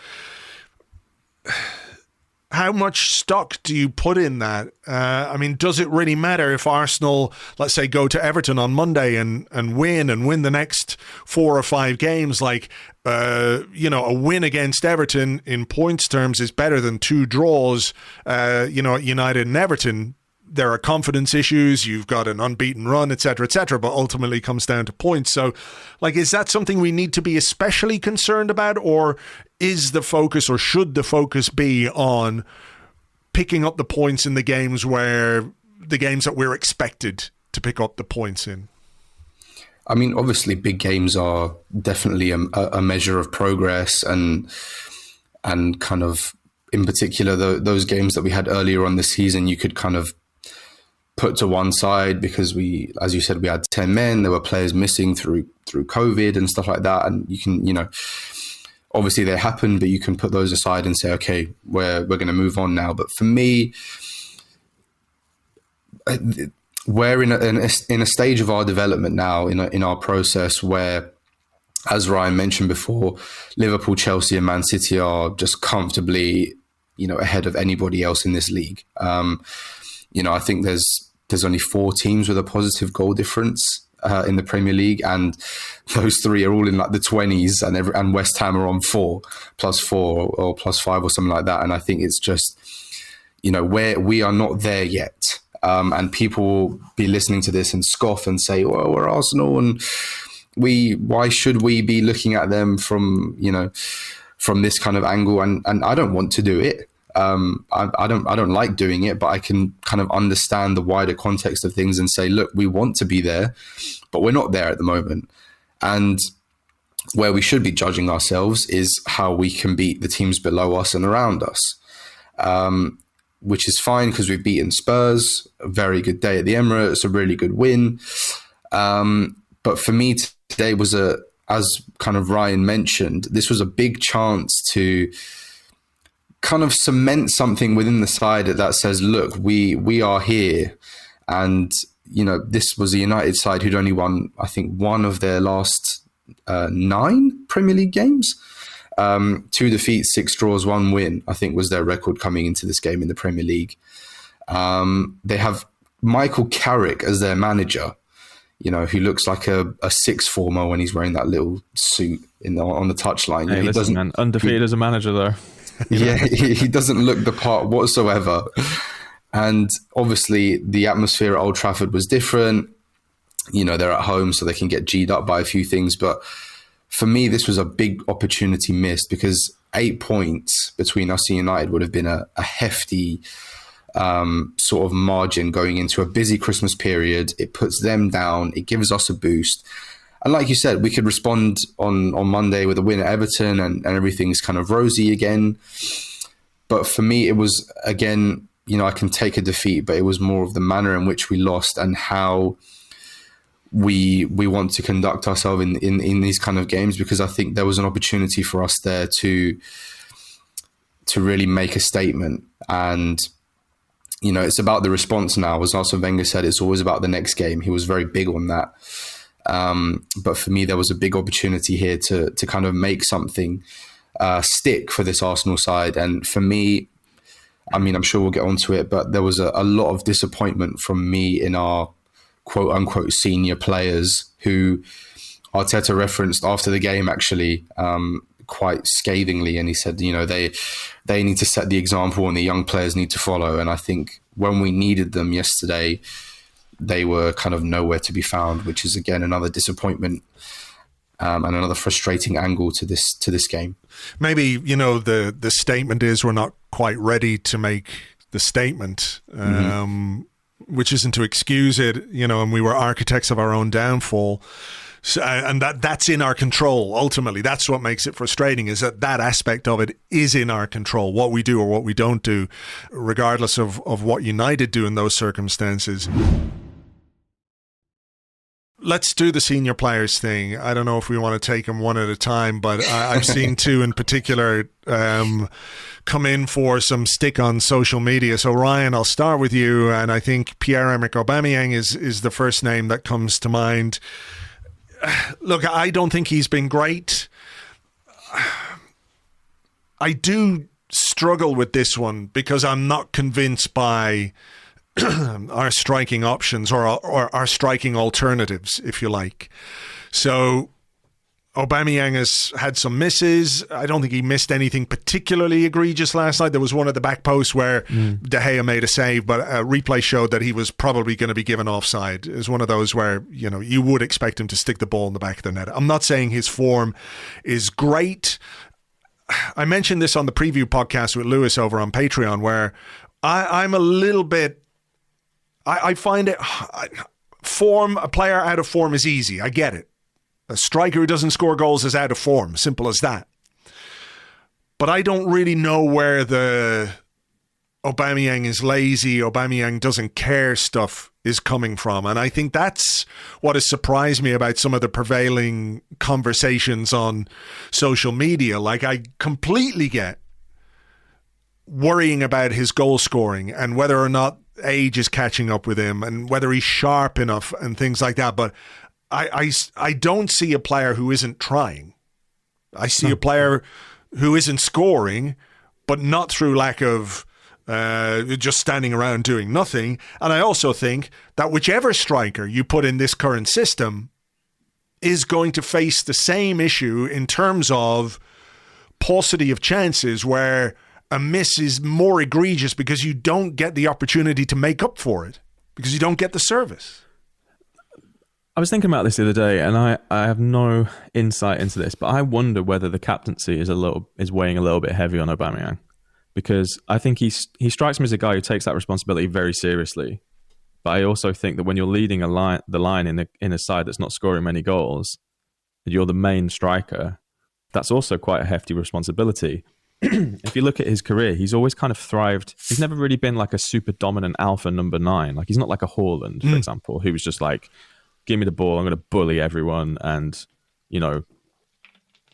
Speaker 1: how much stock do you put in that? I mean, does it really matter if Arsenal, let's say, go to Everton on Monday and win the next 4 or 5 games? Like, a win against Everton in points terms is better than 2 draws, at United and Everton. There are confidence issues, you've got an unbeaten run, etc., but ultimately it comes down to points. So, like, is that something we need to be especially concerned about, or is the focus, or should the focus be on picking up the points in the games that we're expected to pick up the points in?
Speaker 2: I mean, obviously big games are definitely a measure of progress, and kind of, in particular, those games that we had earlier on this season, you could kind of put to one side because we, as you said, we had 10 men. There were players missing through COVID and stuff like that. And you can, obviously they happened, but you can put those aside and say, okay, we're going to move on now. But for me, we're in a stage of our development now, in our process where, as Ryan mentioned before, Liverpool, Chelsea and Man City are just comfortably, ahead of anybody else in this league. I think there's only 4 teams with a positive goal difference in the Premier League, and those 3 are all in like the 20s, and West Ham are on 4, +4 or +5 or something like that. And I think it's just, where we are not there yet. And people will be listening to this and scoff and say, well, we're Arsenal, and why should we be looking at them from this kind of angle? And I don't want to do it. I don't like doing it, but I can kind of understand the wider context of things and say, look, we want to be there, but we're not there at the moment. And where we should be judging ourselves is how we can beat the teams below us and around us, which is fine because we've beaten Spurs, a very good day at the Emirates, a really good win. But for me, today was as kind of Ryan mentioned, this was a big chance to kind of cement something within the side that says, look, we are here. And, you know, this was a United side who'd only won, I think, one of their last 9 Premier League games. 2 defeats, 6 draws, 1 win, I think was their record coming into this game in the Premier League. They have Mikel Carrick as their manager, you know, who looks like a sixth former when he's wearing that little suit on the touchline.
Speaker 3: Hey,
Speaker 2: you know,
Speaker 3: listen, man, undefeated as a manager there.
Speaker 2: Yeah, he doesn't look the part whatsoever. And obviously the atmosphere at Old Trafford was different. You know, they're at home, so they can get G'd up by a few things. But for me, this was a big opportunity missed, because 8 points between us and United would have been a hefty sort of margin going into a busy Christmas period. It puts them down. It gives us a boost. And like you said, we could respond on Monday with a win at Everton and everything's kind of rosy again. But for me, it was, again, you know, I can take a defeat, but it was more of the manner in which we lost and how we want to conduct ourselves in these kind of games, because I think there was an opportunity for us there to really make a statement. And, you know, it's about the response now. As Arsene Wenger said, it's always about the next game. He was very big on that. But for me, there was a big opportunity here to kind of make something stick for this Arsenal side. And for me, I mean, I'm sure we'll get onto it, but there was a lot of disappointment from me in our quote unquote senior players, who Arteta referenced after the game, actually, quite scathingly. And he said, you know, they need to set the example and the young players need to follow. And I think when we needed them yesterday, they were kind of nowhere to be found, which is, again, another disappointment and another frustrating angle to this game. Maybe, you know, the statement is we're not quite ready to make the statement, which isn't to excuse it, you know, and we were architects of our own downfall. So, and that's in our control. Ultimately, that's what makes it frustrating, is that aspect of it is in our control, what we do or what we don't do, regardless of what United do in those circumstances. Let's do the senior players thing. I don't know if we want to take them one at a time, but I've seen 2 in particular come in for some stick on social media. So, Ryan, I'll start with you. And I think Pierre-Emerick Aubameyang is the first name that comes to mind. Look, I don't think he's been great. I do struggle with this one because I'm not convinced by our striking options or our striking alternatives, if you like. So Aubameyang has had some misses. I don't think he missed anything particularly egregious last night. There was one at the back post where De Gea made a save, but a replay showed that he was probably going to be given offside. It was one of those where, you know, you would expect him to stick the ball in the back of the net. I'm not saying his form is great. I mentioned this on the preview podcast with Lewis over on Patreon, where I'm a little bit, I find it, a player out of form is easy. I get it. A striker who doesn't score goals is out of form. Simple as that. But I don't really know where the Aubameyang is lazy, Aubameyang doesn't care stuff is coming from. And I think that's what has surprised me about some of the prevailing conversations on social media. Like, I completely get worrying about his goal scoring and whether or not age is catching up with him and whether he's sharp enough and things like that. But I don't see a player who isn't trying. I see a player who isn't scoring, but not through lack of just standing around doing nothing. And I also think that whichever striker you put in this current system is going to face the same issue in terms of paucity of chances, where a miss is more egregious because you don't get the opportunity to make up for it, because you don't get the service.
Speaker 3: I was thinking about this the other day, and I have no insight into this, but I wonder whether the captaincy is weighing a little bit heavy on Aubameyang, because I think he strikes me as a guy who takes that responsibility very seriously. But I also think that when you're leading the line in a side that's not scoring many goals, and you're the main striker, that's also quite a hefty responsibility. If you look at his career, he's always kind of thrived. He's never really been like a super dominant alpha number 9. Like, he's not like a Haaland, for example, who was just like, give me the ball, I'm going to bully everyone and,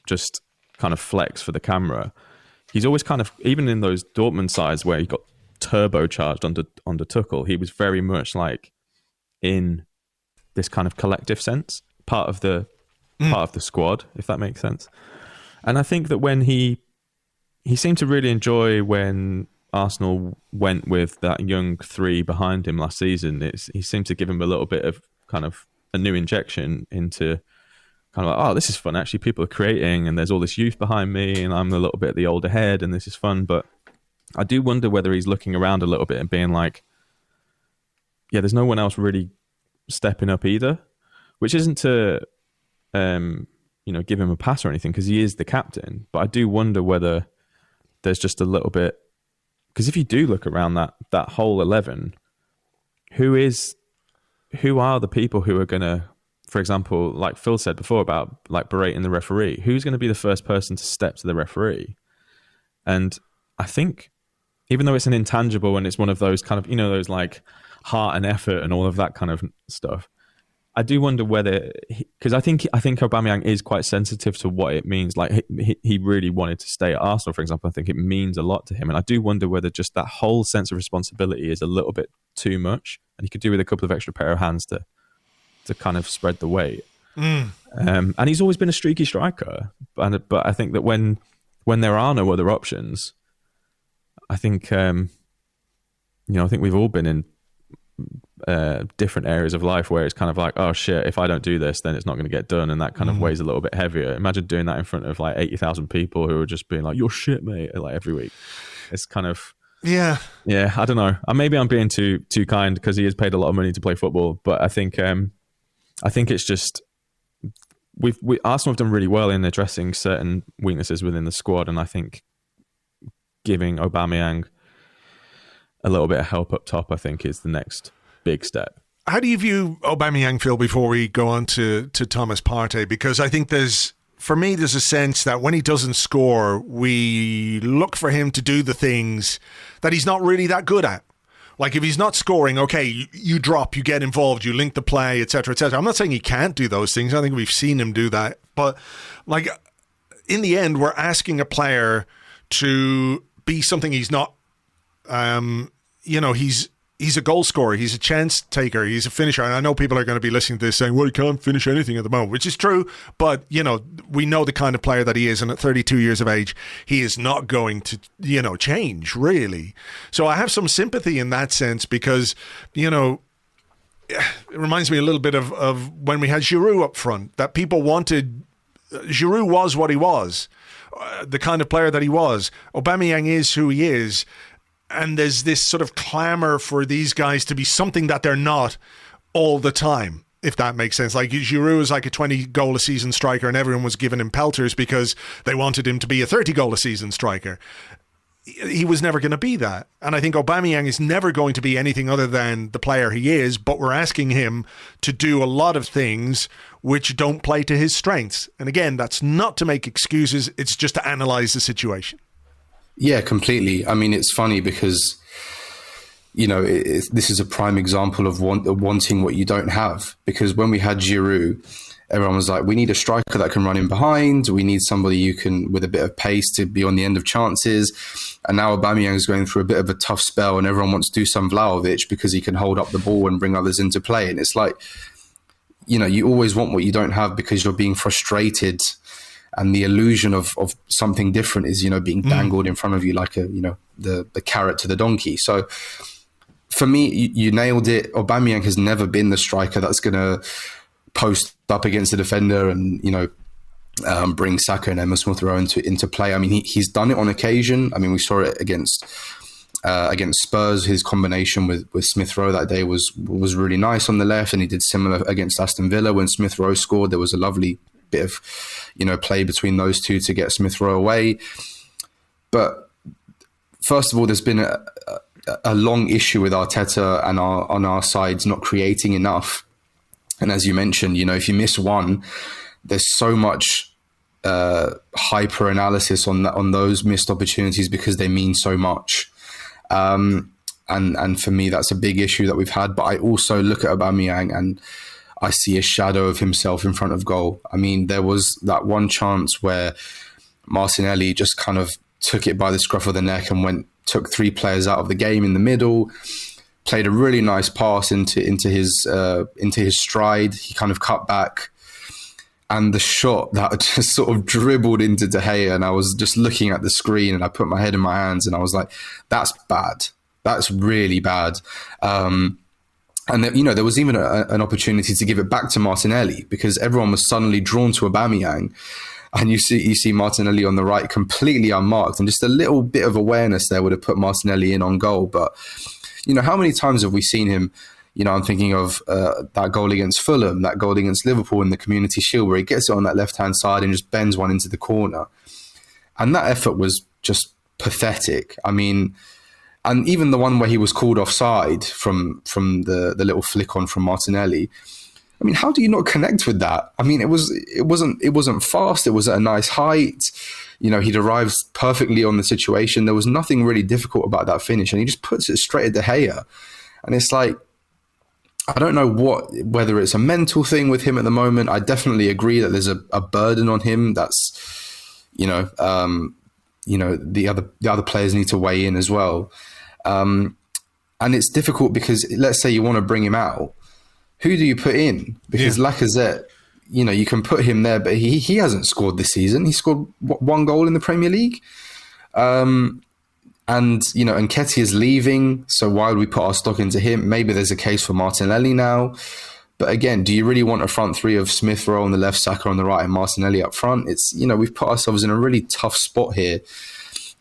Speaker 3: just kind of flex for the camera. He's always kind of, even in those Dortmund sides where he got turbocharged under Tuchel, he was very much like in this kind of collective sense, part of the squad, if that makes sense. And I think that when he seemed to really enjoy when Arsenal went with that young 3 behind him last season. He seemed to give him a little bit of kind of a new injection into kind of like, oh, this is fun. Actually, people are creating and there's all this youth behind me and I'm a little bit the older head and this is fun. But I do wonder whether he's looking around a little bit and being like, yeah, there's no one else really stepping up either, which isn't to, give him a pass or anything because he is the captain. But I do wonder whether there's just a little bit, because if you do look around that whole 11, who are the people who are going to, for example, like Phil said before about like berating the referee, who's going to be the first person to step to the referee? And I think even though it's an intangible and it's one of those kind of, those like heart and effort and all of that kind of stuff, I do wonder whether, because I think Aubameyang is quite sensitive to what it means. Like he really wanted to stay at Arsenal, for example. I think it means a lot to him, and I do wonder whether just that whole sense of responsibility is a little bit too much, and he could do with a couple of extra pair of hands to kind of spread the weight. And he's always been a streaky striker, but I think that when there are no other options, I think I think we've all been in different areas of life where it's kind of like, oh shit, if I don't do this then it's not going to get done, and that kind of weighs a little bit heavier. Imagine doing that in front of like 80,000 people who are just being like, you're shit mate, like every week. It's kind of yeah I don't know, maybe I'm being too kind because he has paid a lot of money to play football, but I think it's just Arsenal have done really well in addressing certain weaknesses within the squad, and I think giving Aubameyang a little bit of help up top, I think, is the next big step.
Speaker 1: How do you view Aubameyang, Phil, before we go on to Thomas Partey? Because I think there's a sense that when he doesn't score, we look for him to do the things that he's not really that good at. Like if he's not scoring, okay, you drop, you get involved, you link the play, etc., etc. I'm not saying he can't do those things. I think we've seen him do that. But like in the end, we're asking a player to be something he's not. He's a goal scorer, he's a chance taker, he's a finisher. And I know people are going to be listening to this saying, well, he can't finish anything at the moment, which is true. But, we know the kind of player that he is. And at 32 years of age, he is not going to, change, really. So I have some sympathy in that sense because, it reminds me a little bit of when we had Giroud up front, that people wanted. Giroud was what he was, the kind of player that he was. Aubameyang is who he is. And there's this sort of clamour for these guys to be something that they're not all the time, if that makes sense. Like Giroud is like a 20-goal-a-season striker and everyone was giving him pelters because they wanted him to be a 30-goal-a-season striker. He was never going to be that. And I think Aubameyang is never going to be anything other than the player he is, but we're asking him to do a lot of things which don't play to his strengths. And again, that's not to make excuses, it's just to analyse the situation.
Speaker 2: Yeah, completely. I mean, it's funny because, this is a prime example of wanting what you don't have. Because when we had Giroud, everyone was like, we need a striker that can run in behind. We need somebody who can, with a bit of pace, to be on the end of chances. And now Aubameyang is going through a bit of a tough spell and everyone wants Dusan Vlahovic because he can hold up the ball and bring others into play. And it's like, you always want what you don't have because you're being frustrated. And the illusion of something different is, being dangled in front of you like the carrot to the donkey. So for me, you nailed it. Aubameyang has never been the striker that's going to post up against the defender and, bring Saka and Emma Smith-Rowe into play. I mean, he's done it on occasion. I mean, we saw it against Spurs. His combination with Smith-Rowe that day was really nice on the left. And he did similar against Aston Villa when Smith-Rowe scored. There was a lovely bit of play between those two to get Smith-Rowe away. But first of all, there's been a long issue with Arteta and on our sides not creating enough. And as you mentioned, if you miss one, there's so much hyper analysis on those missed opportunities because they mean so much. And for me, that's a big issue that we've had. But I also look at Aubameyang and I see a shadow of himself in front of goal. I mean, there was that one chance where Martinelli just kind of took it by the scruff of the neck and took 3 players out of the game in the middle, played a really nice pass into his stride. He kind of cut back, and the shot that just sort of dribbled into De Gea, and I was just looking at the screen and I put my head in my hands and I was like, that's bad. That's really bad. And there was even an opportunity to give it back to Martinelli because everyone was suddenly drawn to Aubameyang. And you see Martinelli on the right completely unmarked, and just a little bit of awareness there would have put Martinelli in on goal. But, how many times have we seen him? I'm thinking of that goal against Fulham, that goal against Liverpool in the Community Shield, where he gets it on that left-hand side and just bends one into the corner. And that effort was just pathetic. I mean, and even the one where he was called offside from the little flick on from Martinelli. I mean, how do you not connect with that? I mean, it wasn't fast. It was at a nice height. He'd arrived perfectly on the situation. There was nothing really difficult about that finish, and he just puts it straight at De Gea. And it's like, I don't know whether it's a mental thing with him at the moment. I definitely agree that there's a burden on him. That's, the other players need to weigh in as well. And it's difficult because let's say you want to bring him out. Who do you put in? Because Lacazette, you can put him there, but he hasn't scored this season. He scored 1 goal in the Premier League. And Nketiah is leaving. So why would we put our stock into him? Maybe there's a case for Martinelli now. But again, do you really want a front 3 of Smith Rowe on the left, Saka on the right, and Martinelli up front? It's, we've put ourselves in a really tough spot here.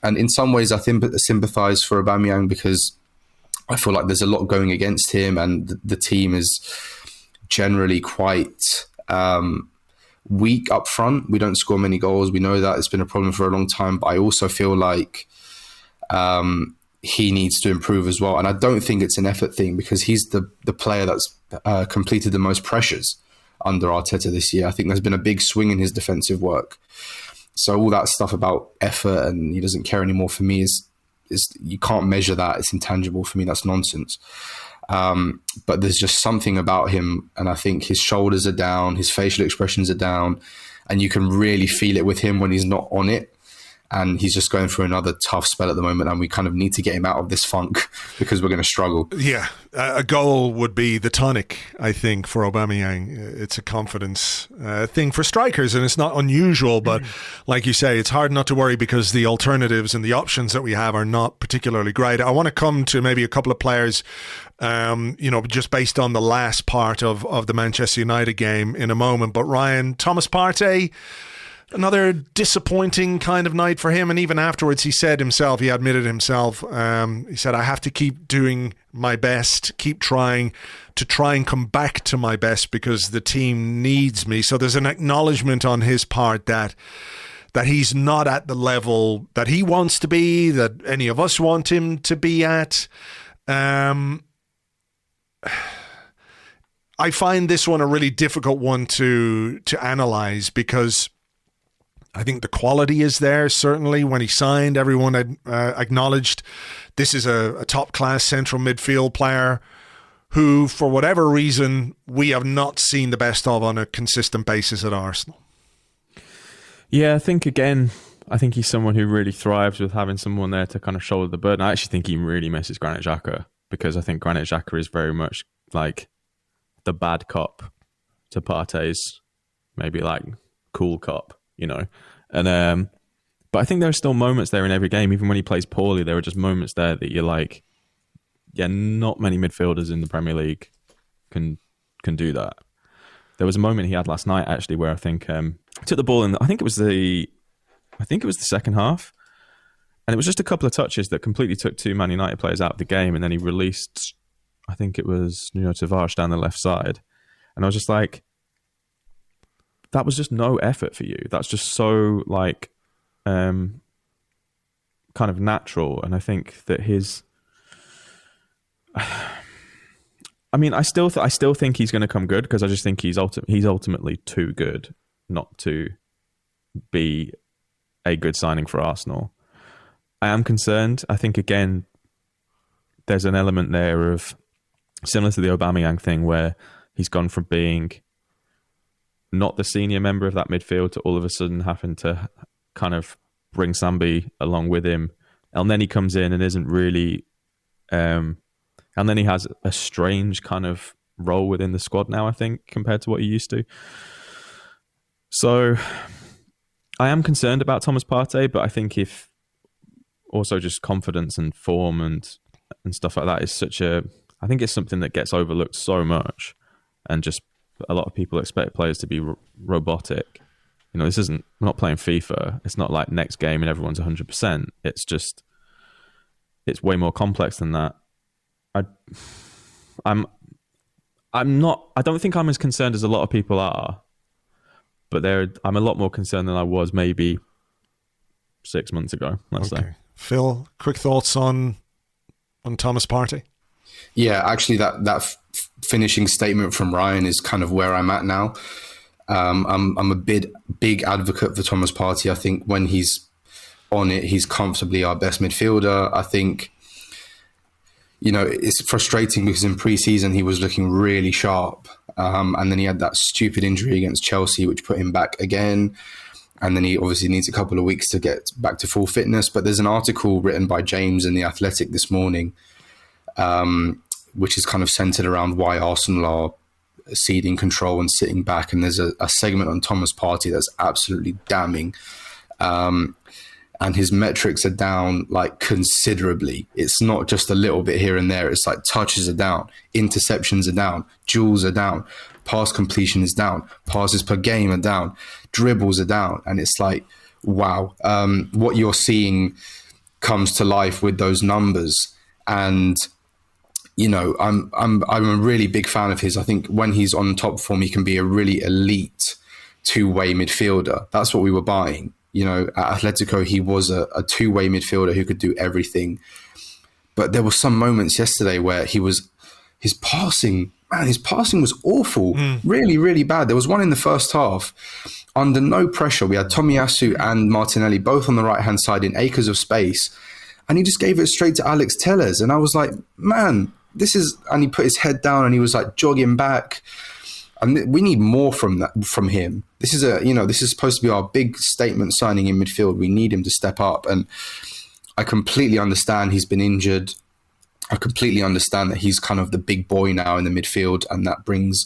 Speaker 2: And in some ways, I sympathise for Aubameyang because I feel like there's a lot going against him, and the team is generally quite weak up front. We don't score many goals. We know that it's been a problem for a long time, but I also feel like he needs to improve as well. And I don't think it's an effort thing because he's the player that's completed the most pressures under Arteta this year. I think there's been a big swing in his defensive work. So all that stuff about effort and he doesn't care anymore for me is you can't measure that. It's intangible for me. That's nonsense. But there's just something about him, and I think his shoulders are down, his facial expressions are down, and you can really feel it with him when he's not on it. And he's just going through another tough spell at the moment, and we kind of need to get him out of this funk because we're going to struggle. Yeah,
Speaker 1: a goal would be the tonic, I think, for Aubameyang. It's a confidence thing for strikers, and it's not unusual, but like you say, it's hard not to worry because the alternatives and the options that we have are not particularly great. I want to come to maybe a couple of players, just based on the last part of the Manchester United game in a moment. But Ryan, Thomas Partey, another disappointing kind of night for him. And even afterwards, he admitted himself, he said, I have to keep doing my best, keep trying and come back to my best because the team needs me. So there's an acknowledgement on his part that he's not at the level that he wants to be, that any of us want him to be at. I find this one a really difficult one to analyze because I think the quality is there. Certainly when he signed, everyone acknowledged this is a top-class central midfield player who, for whatever reason, we have not seen the best of on a consistent basis at Arsenal.
Speaker 3: Yeah, I think he's someone who really thrives with having someone there to kind of shoulder the burden. I actually think he really misses Granit Xhaka because I think Granit Xhaka is very much like the bad cop to Partey's maybe like cool cop. And but I think there are still moments there in every game, even when he plays poorly, there are just moments there that you're like, yeah, not many midfielders in the Premier League can do that. There was a moment he had last night actually where I think took the ball in. I think it was the second half, and it was just a couple of touches that completely took 2 Man United players out of the game, and then he released, I think it was Nuno Tavares down the left side, and I was just like, that was just no effort for you. That's just so like kind of natural, and I think that his. I mean, I still think he's going to come good, because I just think he's ultimately too good not to be a good signing for Arsenal. I am concerned. I think, again, there's an element there of, similar to the Aubameyang thing, where he's gone from being not the senior member of that midfield to all of a sudden having to kind of bring Sambi along with him. And then he comes in and isn't really... and then he has a strange kind of role within the squad now, I think, compared to what he used to. So I am concerned about Thomas Partey, but I think if also just confidence and form and stuff like that is I think it's something that gets overlooked so much, and just a lot of people expect players to be robotic. You know, we're not playing FIFA. It's not like next game and everyone's 100%. It's way more complex than that. I don't think I'm as concerned as a lot of people are, but I'm a lot more concerned than I was maybe 6 months ago, let's say.
Speaker 1: Phil, quick thoughts on Thomas Partey?
Speaker 2: Yeah, actually, that finishing statement from Ryan is kind of where I'm at now. I'm a big advocate for Thomas Partey. I think when he's on it, he's comfortably our best midfielder. I think, you know, it's frustrating because in pre-season he was looking really sharp, and then he had that stupid injury against Chelsea, which put him back again. And then he obviously needs a couple of weeks to get back to full fitness. But there's an article written by James in The Athletic this morning, which is kind of centered around why Arsenal are ceding control and sitting back. And there's a segment on Thomas Partey that's absolutely damning. And his metrics are down like considerably. It's not just a little bit here and there. It's like touches are down, interceptions are down, duels are down, pass completion is down, passes per game are down, dribbles are down. And it's like, wow, what you're seeing comes to life with those numbers. And, you know, I'm a really big fan of his. I think when he's on top form, he can be a really elite two-way midfielder. That's what we were buying. You know, at Atletico, he was a two-way midfielder who could do everything. But there were some moments yesterday where his passing was awful. Really, really bad. There was one in the first half, under no pressure. We had Tomiyasu and Martinelli both on the right-hand side in acres of space. And he just gave it straight to Alex Telles. And I was like, man, and he put his head down and he was like jogging back. And we need more from him. This is supposed to be our big statement signing in midfield. We need him to step up. And I completely understand he's been injured. I completely understand that he's kind of the big boy now in the midfield, and that brings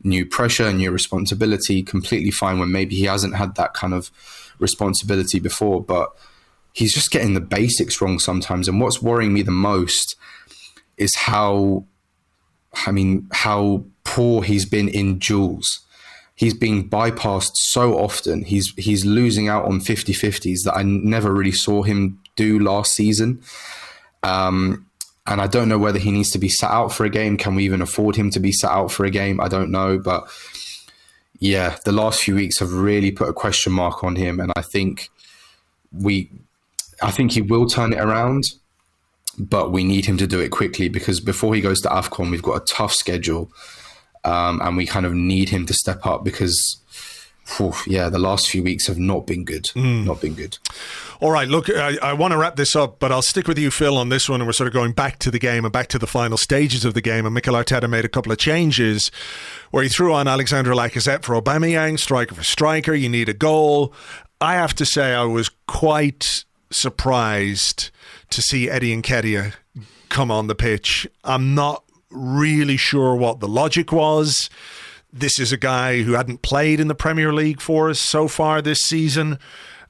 Speaker 2: new pressure, new responsibility. Completely fine when maybe he hasn't had that kind of responsibility before, but he's just getting the basics wrong sometimes. And what's worrying me the most is how poor he's been in duels. He's being bypassed so often. He's losing out on 50-50s that I never really saw him do last season. And I don't know whether he needs to be sat out for a game. Can we even afford him to be sat out for a game? I don't know. But yeah, the last few weeks have really put a question mark on him. And I think he will turn it around, but we need him to do it quickly, because before he goes to AFCON, we've got a tough schedule. And we kind of need him to step up because, the last few weeks have not been good. Not been good.
Speaker 1: All right, look, I want to wrap this up, but I'll stick with you, Phil, on this one. And we're sort of going back to the game and back to the final stages of the game. And Mikel Arteta made a couple of changes where he threw on Alexandre Lacazette for Aubameyang, striker for striker. You need a goal. I have to say I was quite surprised to see Eddie Nketiah come on the pitch. I'm not really sure what the logic was. This is a guy who hadn't played in the Premier League for us so far this season.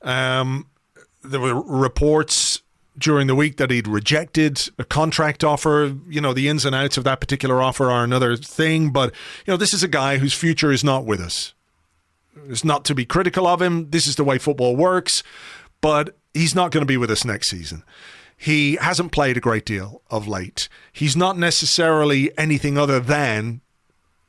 Speaker 1: There were reports during the week that he'd rejected a contract offer. You know, the ins and outs of that particular offer are another thing. But, you know, this is a guy whose future is not with us. It's not to be critical of him. This is the way football works. But he's not going to be with us next season. He hasn't played a great deal of late. He's not necessarily anything other than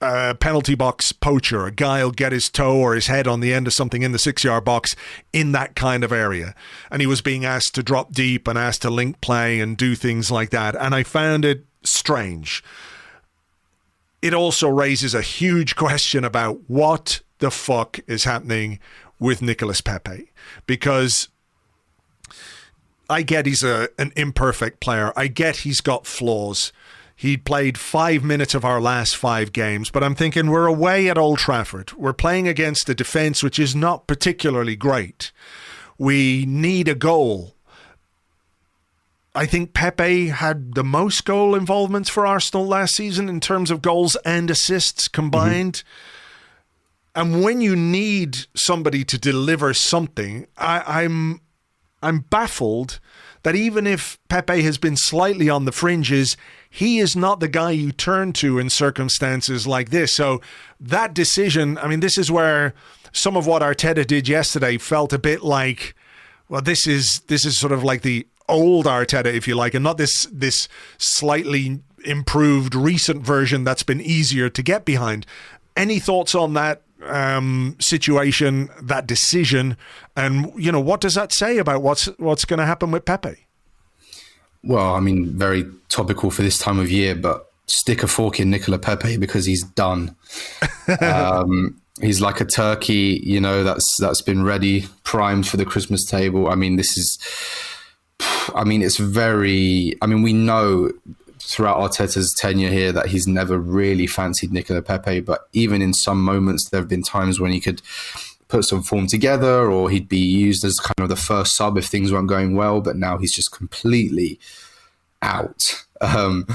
Speaker 1: a penalty box poacher. A guy will get his toe or his head on the end of something in the 6-yard box in that kind of area. And he was being asked to drop deep and asked to link play and do things like that. And I found it strange. It also raises a huge question about what the fuck is happening with Nicolas Pepe. Because I get he's an imperfect player. I get he's got flaws. He played 5 minutes of our last 5 games, but I'm thinking we're away at Old Trafford. We're playing against a defence which is not particularly great. We need a goal. I think Pepe had the most goal involvements for Arsenal last season in terms of goals and assists combined. And when you need somebody to deliver something, I'm baffled that even if Pepe has been slightly on the fringes, he is not the guy you turn to in circumstances like this. So that decision, I mean, this is where some of what Arteta did yesterday felt a bit like, well, this is sort of like the old Arteta, if you like, and not this slightly improved recent version that's been easier to get behind. Any thoughts on that situation, that decision, and what does that say about what's going to happen with Pepe?
Speaker 2: Well, I mean, very topical for this time of year, but stick a fork in Nicolas Pepe because he's done. He's like a turkey, that's been ready, primed for the Christmas table. I mean, we know throughout Arteta's tenure here that he's never really fancied Nicolas Pepe, but even in some moments, there have been times when he could put some form together or he'd be used as kind of the first sub if things weren't going well, but now he's just completely out. And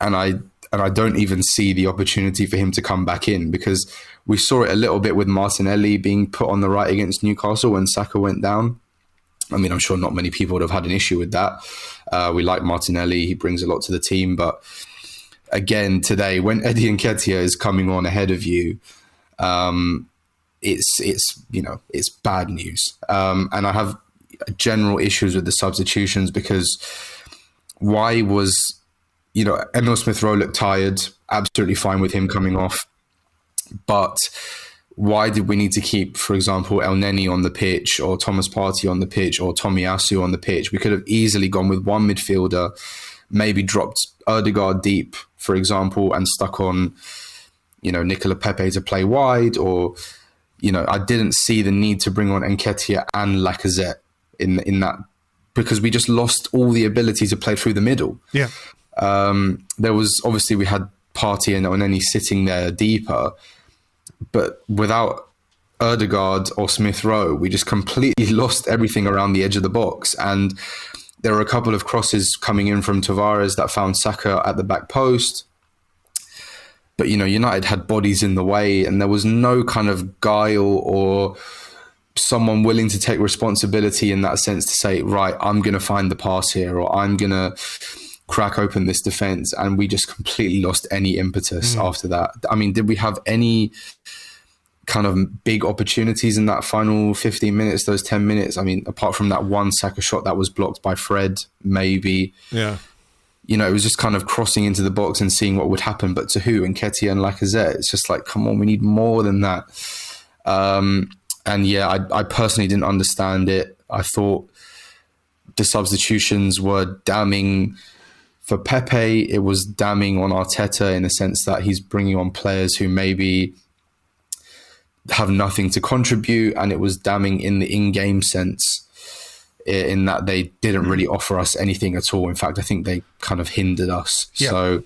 Speaker 2: I don't even see the opportunity for him to come back in, because we saw it a little bit with Martinelli being put on the right against Newcastle when Saka went down. I mean, I'm sure not many people would have had an issue with that. We like Martinelli. He brings a lot to the team. But again, today, when Eddie Nketiah is coming on ahead of you, it's bad news. And I have general issues with the substitutions, because why was, Emile Smith-Rowe looked tired, absolutely fine with him coming off. But why did we need to keep, for example, El Neni on the pitch, or Thomas Partey on the pitch, or Tomiyasu on the pitch? We could have easily gone with one midfielder, maybe dropped Ødegaard deep, for example, and stuck on, Nicolas Pepe to play wide, or, I didn't see the need to bring on Nketiah and Lacazette in that, because we just lost all the ability to play through the middle.
Speaker 1: Yeah.
Speaker 2: There was, obviously, we had Partey and El Neni sitting there deeper, but without Ødegaard or Smith-Rowe, we just completely lost everything around the edge of the box. And there were a couple of crosses coming in from Tavares that found Saka at the back post. But, United had bodies in the way, and there was no kind of guile or someone willing to take responsibility in that sense to say, right, I'm going to find the pass here, or I'm going to crack open this defense. And we just completely lost any impetus after that. I mean, did we have any kind of big opportunities in that final 15 minutes, those 10 minutes? I mean, apart from that one Saka shot that was blocked by Fred, maybe. Yeah. It was just kind of crossing into the box and seeing what would happen. But to who? Nketiah and Lacazette. It's just like, come on, we need more than that. And yeah, I personally didn't understand it. I thought the substitutions were damning for Pepe. It was damning on Arteta in the sense that he's bringing on players who maybe have nothing to contribute, and it was damning in the in-game sense, in that they didn't really offer us anything at all. In fact, I think they kind of hindered us. Yeah. So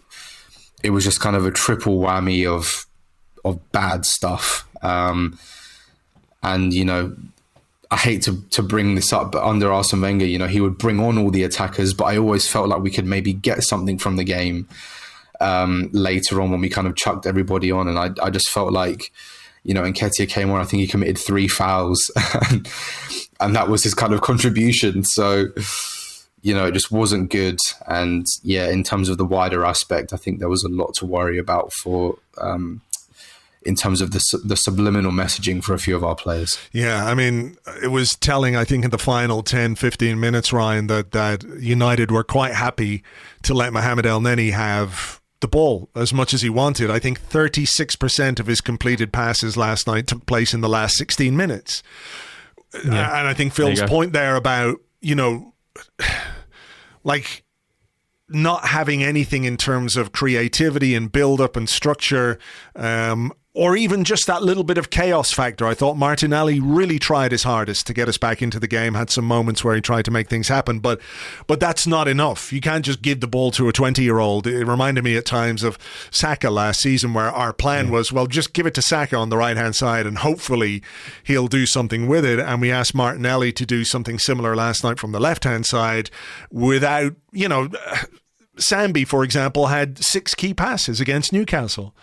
Speaker 2: it was just kind of a triple whammy of bad stuff. And, I hate to bring this up, but under Arsene Wenger, he would bring on all the attackers, but I always felt like we could maybe get something from the game later on when we kind of chucked everybody on. And I just felt like, Nketiah came on, I think he committed 3 fouls and that was his kind of contribution. So, it just wasn't good. And yeah, in terms of the wider aspect, I think there was a lot to worry about for in terms of the subliminal messaging for a few of our players.
Speaker 1: Yeah, I mean, it was telling, I think, in the final 10, 15 minutes, Ryan, that United were quite happy to let Mohamed El Neni have the ball as much as he wanted. I think 36% of his completed passes last night took place in the last 16 minutes. Yeah. And I think Phil's point there about, like not having anything in terms of creativity and build-up and structure, or even just that little bit of chaos factor. I thought Martinelli really tried his hardest to get us back into the game, had some moments where he tried to make things happen, but that's not enough. You can't just give the ball to a 20-year-old. It reminded me at times of Saka last season, where our plan was, well, just give it to Saka on the right-hand side and hopefully he'll do something with it. And we asked Martinelli to do something similar last night from the left-hand side without, Sambi, for example, had 6 key passes against Newcastle.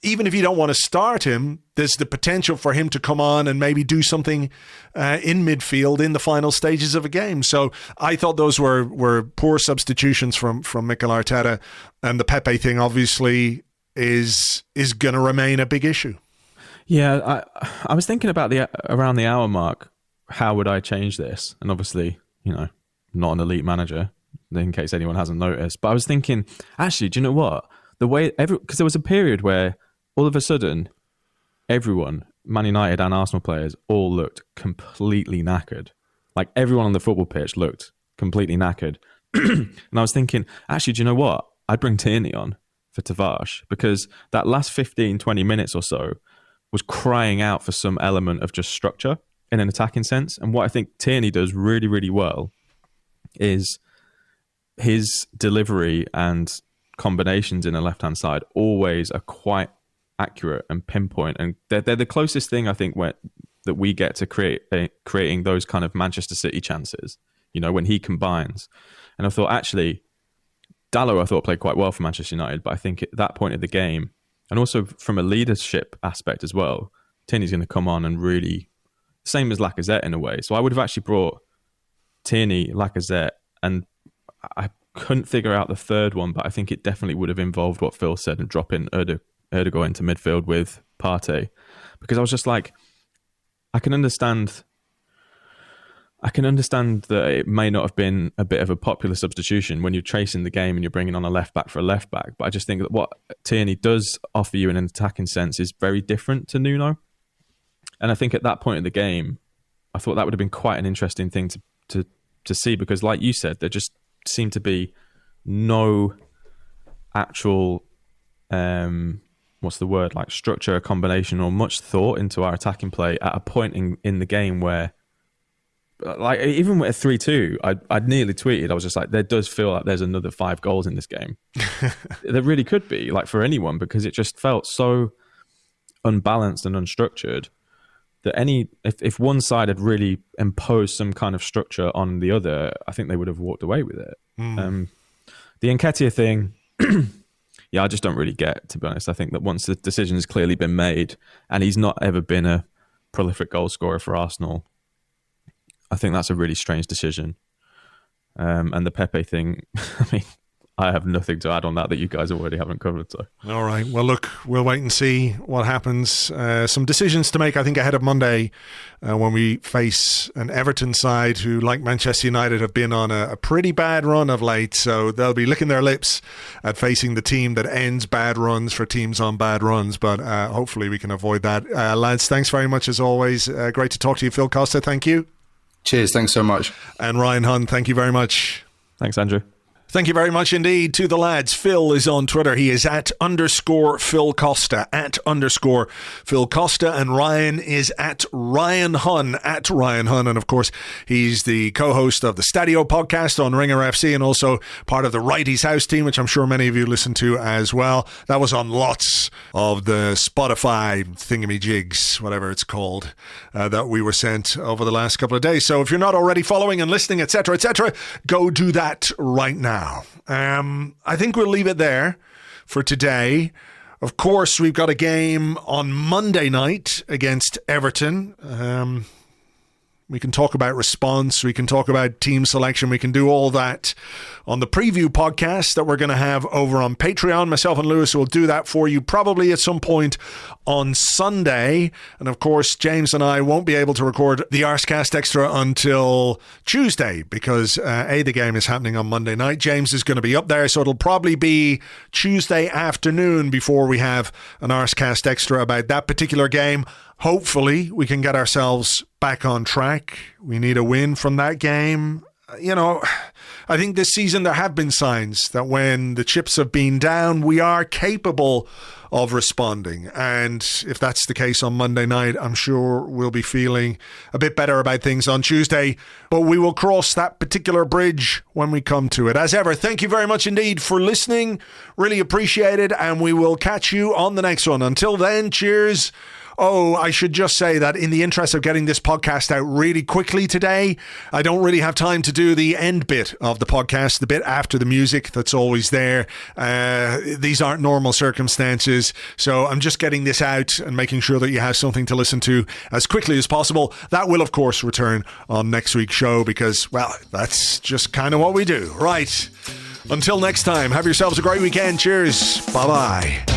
Speaker 1: Even if you don't want to start him, there's the potential for him to come on and maybe do something in midfield in the final stages of a game. So I thought those were poor substitutions from Mikel Arteta, and the Pepe thing obviously is going to remain a big issue.
Speaker 3: Yeah, I was thinking about around the hour mark, how would I change this? And obviously, not an elite manager, in case anyone hasn't noticed. But I was thinking, actually, do you know what? Because there was a period where all of a sudden, everyone, Man United and Arsenal players, all looked completely knackered. Like everyone on the football pitch looked completely knackered. And I was thinking, actually, do you know what? I'd bring Tierney on for Tavares, because that last 15, 20 minutes or so was crying out for some element of just structure in an attacking sense. And what I think Tierney does really, really well is his delivery and combinations in the left-hand side always are quite accurate and pinpoint, and they're the closest thing I think that we get to creating those kind of Manchester City chances, when he combines. And I thought, actually, Dalot I thought played quite well for Manchester United, but I think at that point of the game, and also from a leadership aspect as well, Tierney's going to come on and really, same as Lacazette in a way. So I would have actually brought Tierney, Lacazette, and I couldn't figure out the third one, but I think it definitely would have involved what Phil said and dropping Erdogan into midfield with Partey, because I was just like, I can understand that it may not have been a bit of a popular substitution when you're tracing the game and you're bringing on a left back for a left back, but I just think that what Tierney does offer you in an attacking sense is very different to Nuno. And I think at that point in the game, I thought that would have been quite an interesting thing to see, because like you said, there just seemed to be no actual like structure, combination, or much thought into our attacking play at a point in the game where, like, even with a 3-2, I'd nearly tweeted, I was just like, there does feel like there's another 5 goals in this game. There really could be, like, for anyone, because it just felt so unbalanced and unstructured that if one side had really imposed some kind of structure on the other, I think they would have walked away with it. The Nketiah thing, I just don't really get, to be honest. I think that once the decision has clearly been made, and he's not ever been a prolific goal scorer for Arsenal, I think that's a really strange decision. And the Pepe thing, I mean, I have nothing to add on that you guys already haven't covered. So,
Speaker 1: all right. Well, look, we'll wait and see what happens. Some decisions to make, I think, ahead of Monday when we face an Everton side who, like Manchester United, have been on a pretty bad run of late. So they'll be licking their lips at facing the team that ends bad runs for teams on bad runs. But hopefully we can avoid that. Lads, thanks very much as always. Great to talk to you. Phil Costa, thank you.
Speaker 2: Cheers. Thanks so much.
Speaker 1: And Ryan Hunn, thank you very much.
Speaker 3: Thanks, Andrew.
Speaker 1: Thank you very much indeed to the lads. Phil is on Twitter. He is @_Phil Costa, @_Phil Costa. And Ryan is @Ryan Hunn, @Ryan Hunn. And of course, he's the co-host of the Stadio podcast on Ringer FC and also part of the Righty's House team, which I'm sure many of you listen to as well. That was on lots of the Spotify thingamajigs, whatever it's called, that we were sent over the last couple of days. So if you're not already following and listening, etc., go do that right now. I think we'll leave it there for today. Of course, we've got a game on Monday night against Everton. We can talk about response. We can talk about team selection. We can do all that on the preview podcast that we're going to have over on Patreon. Myself and Lewis will do that for you probably at some point on Sunday. And of course, James and I won't be able to record the Arsecast Extra until Tuesday because the game is happening on Monday night. James is going to be up there, so it'll probably be Tuesday afternoon before we have an Arsecast Extra about that particular game. Hopefully, we can get ourselves back on track. We need a win from that game. You know, I think this season there have been signs that when the chips have been down, we are capable of responding. And if that's the case on Monday night, I'm sure we'll be feeling a bit better about things on Tuesday. But we will cross that particular bridge when we come to it. As ever, thank you very much indeed for listening. Really appreciate it. And we will catch you on the next one. Until then, cheers. Oh, I should just say that in the interest of getting this podcast out really quickly today, I don't really have time to do the end bit of the podcast, the bit after the music that's always there. These aren't normal circumstances, so I'm just getting this out and making sure that you have something to listen to as quickly as possible. That will, of course, return on next week's show because, well, that's just kind of what we do. Right. Until next time, have yourselves a great weekend. Cheers. Bye-bye.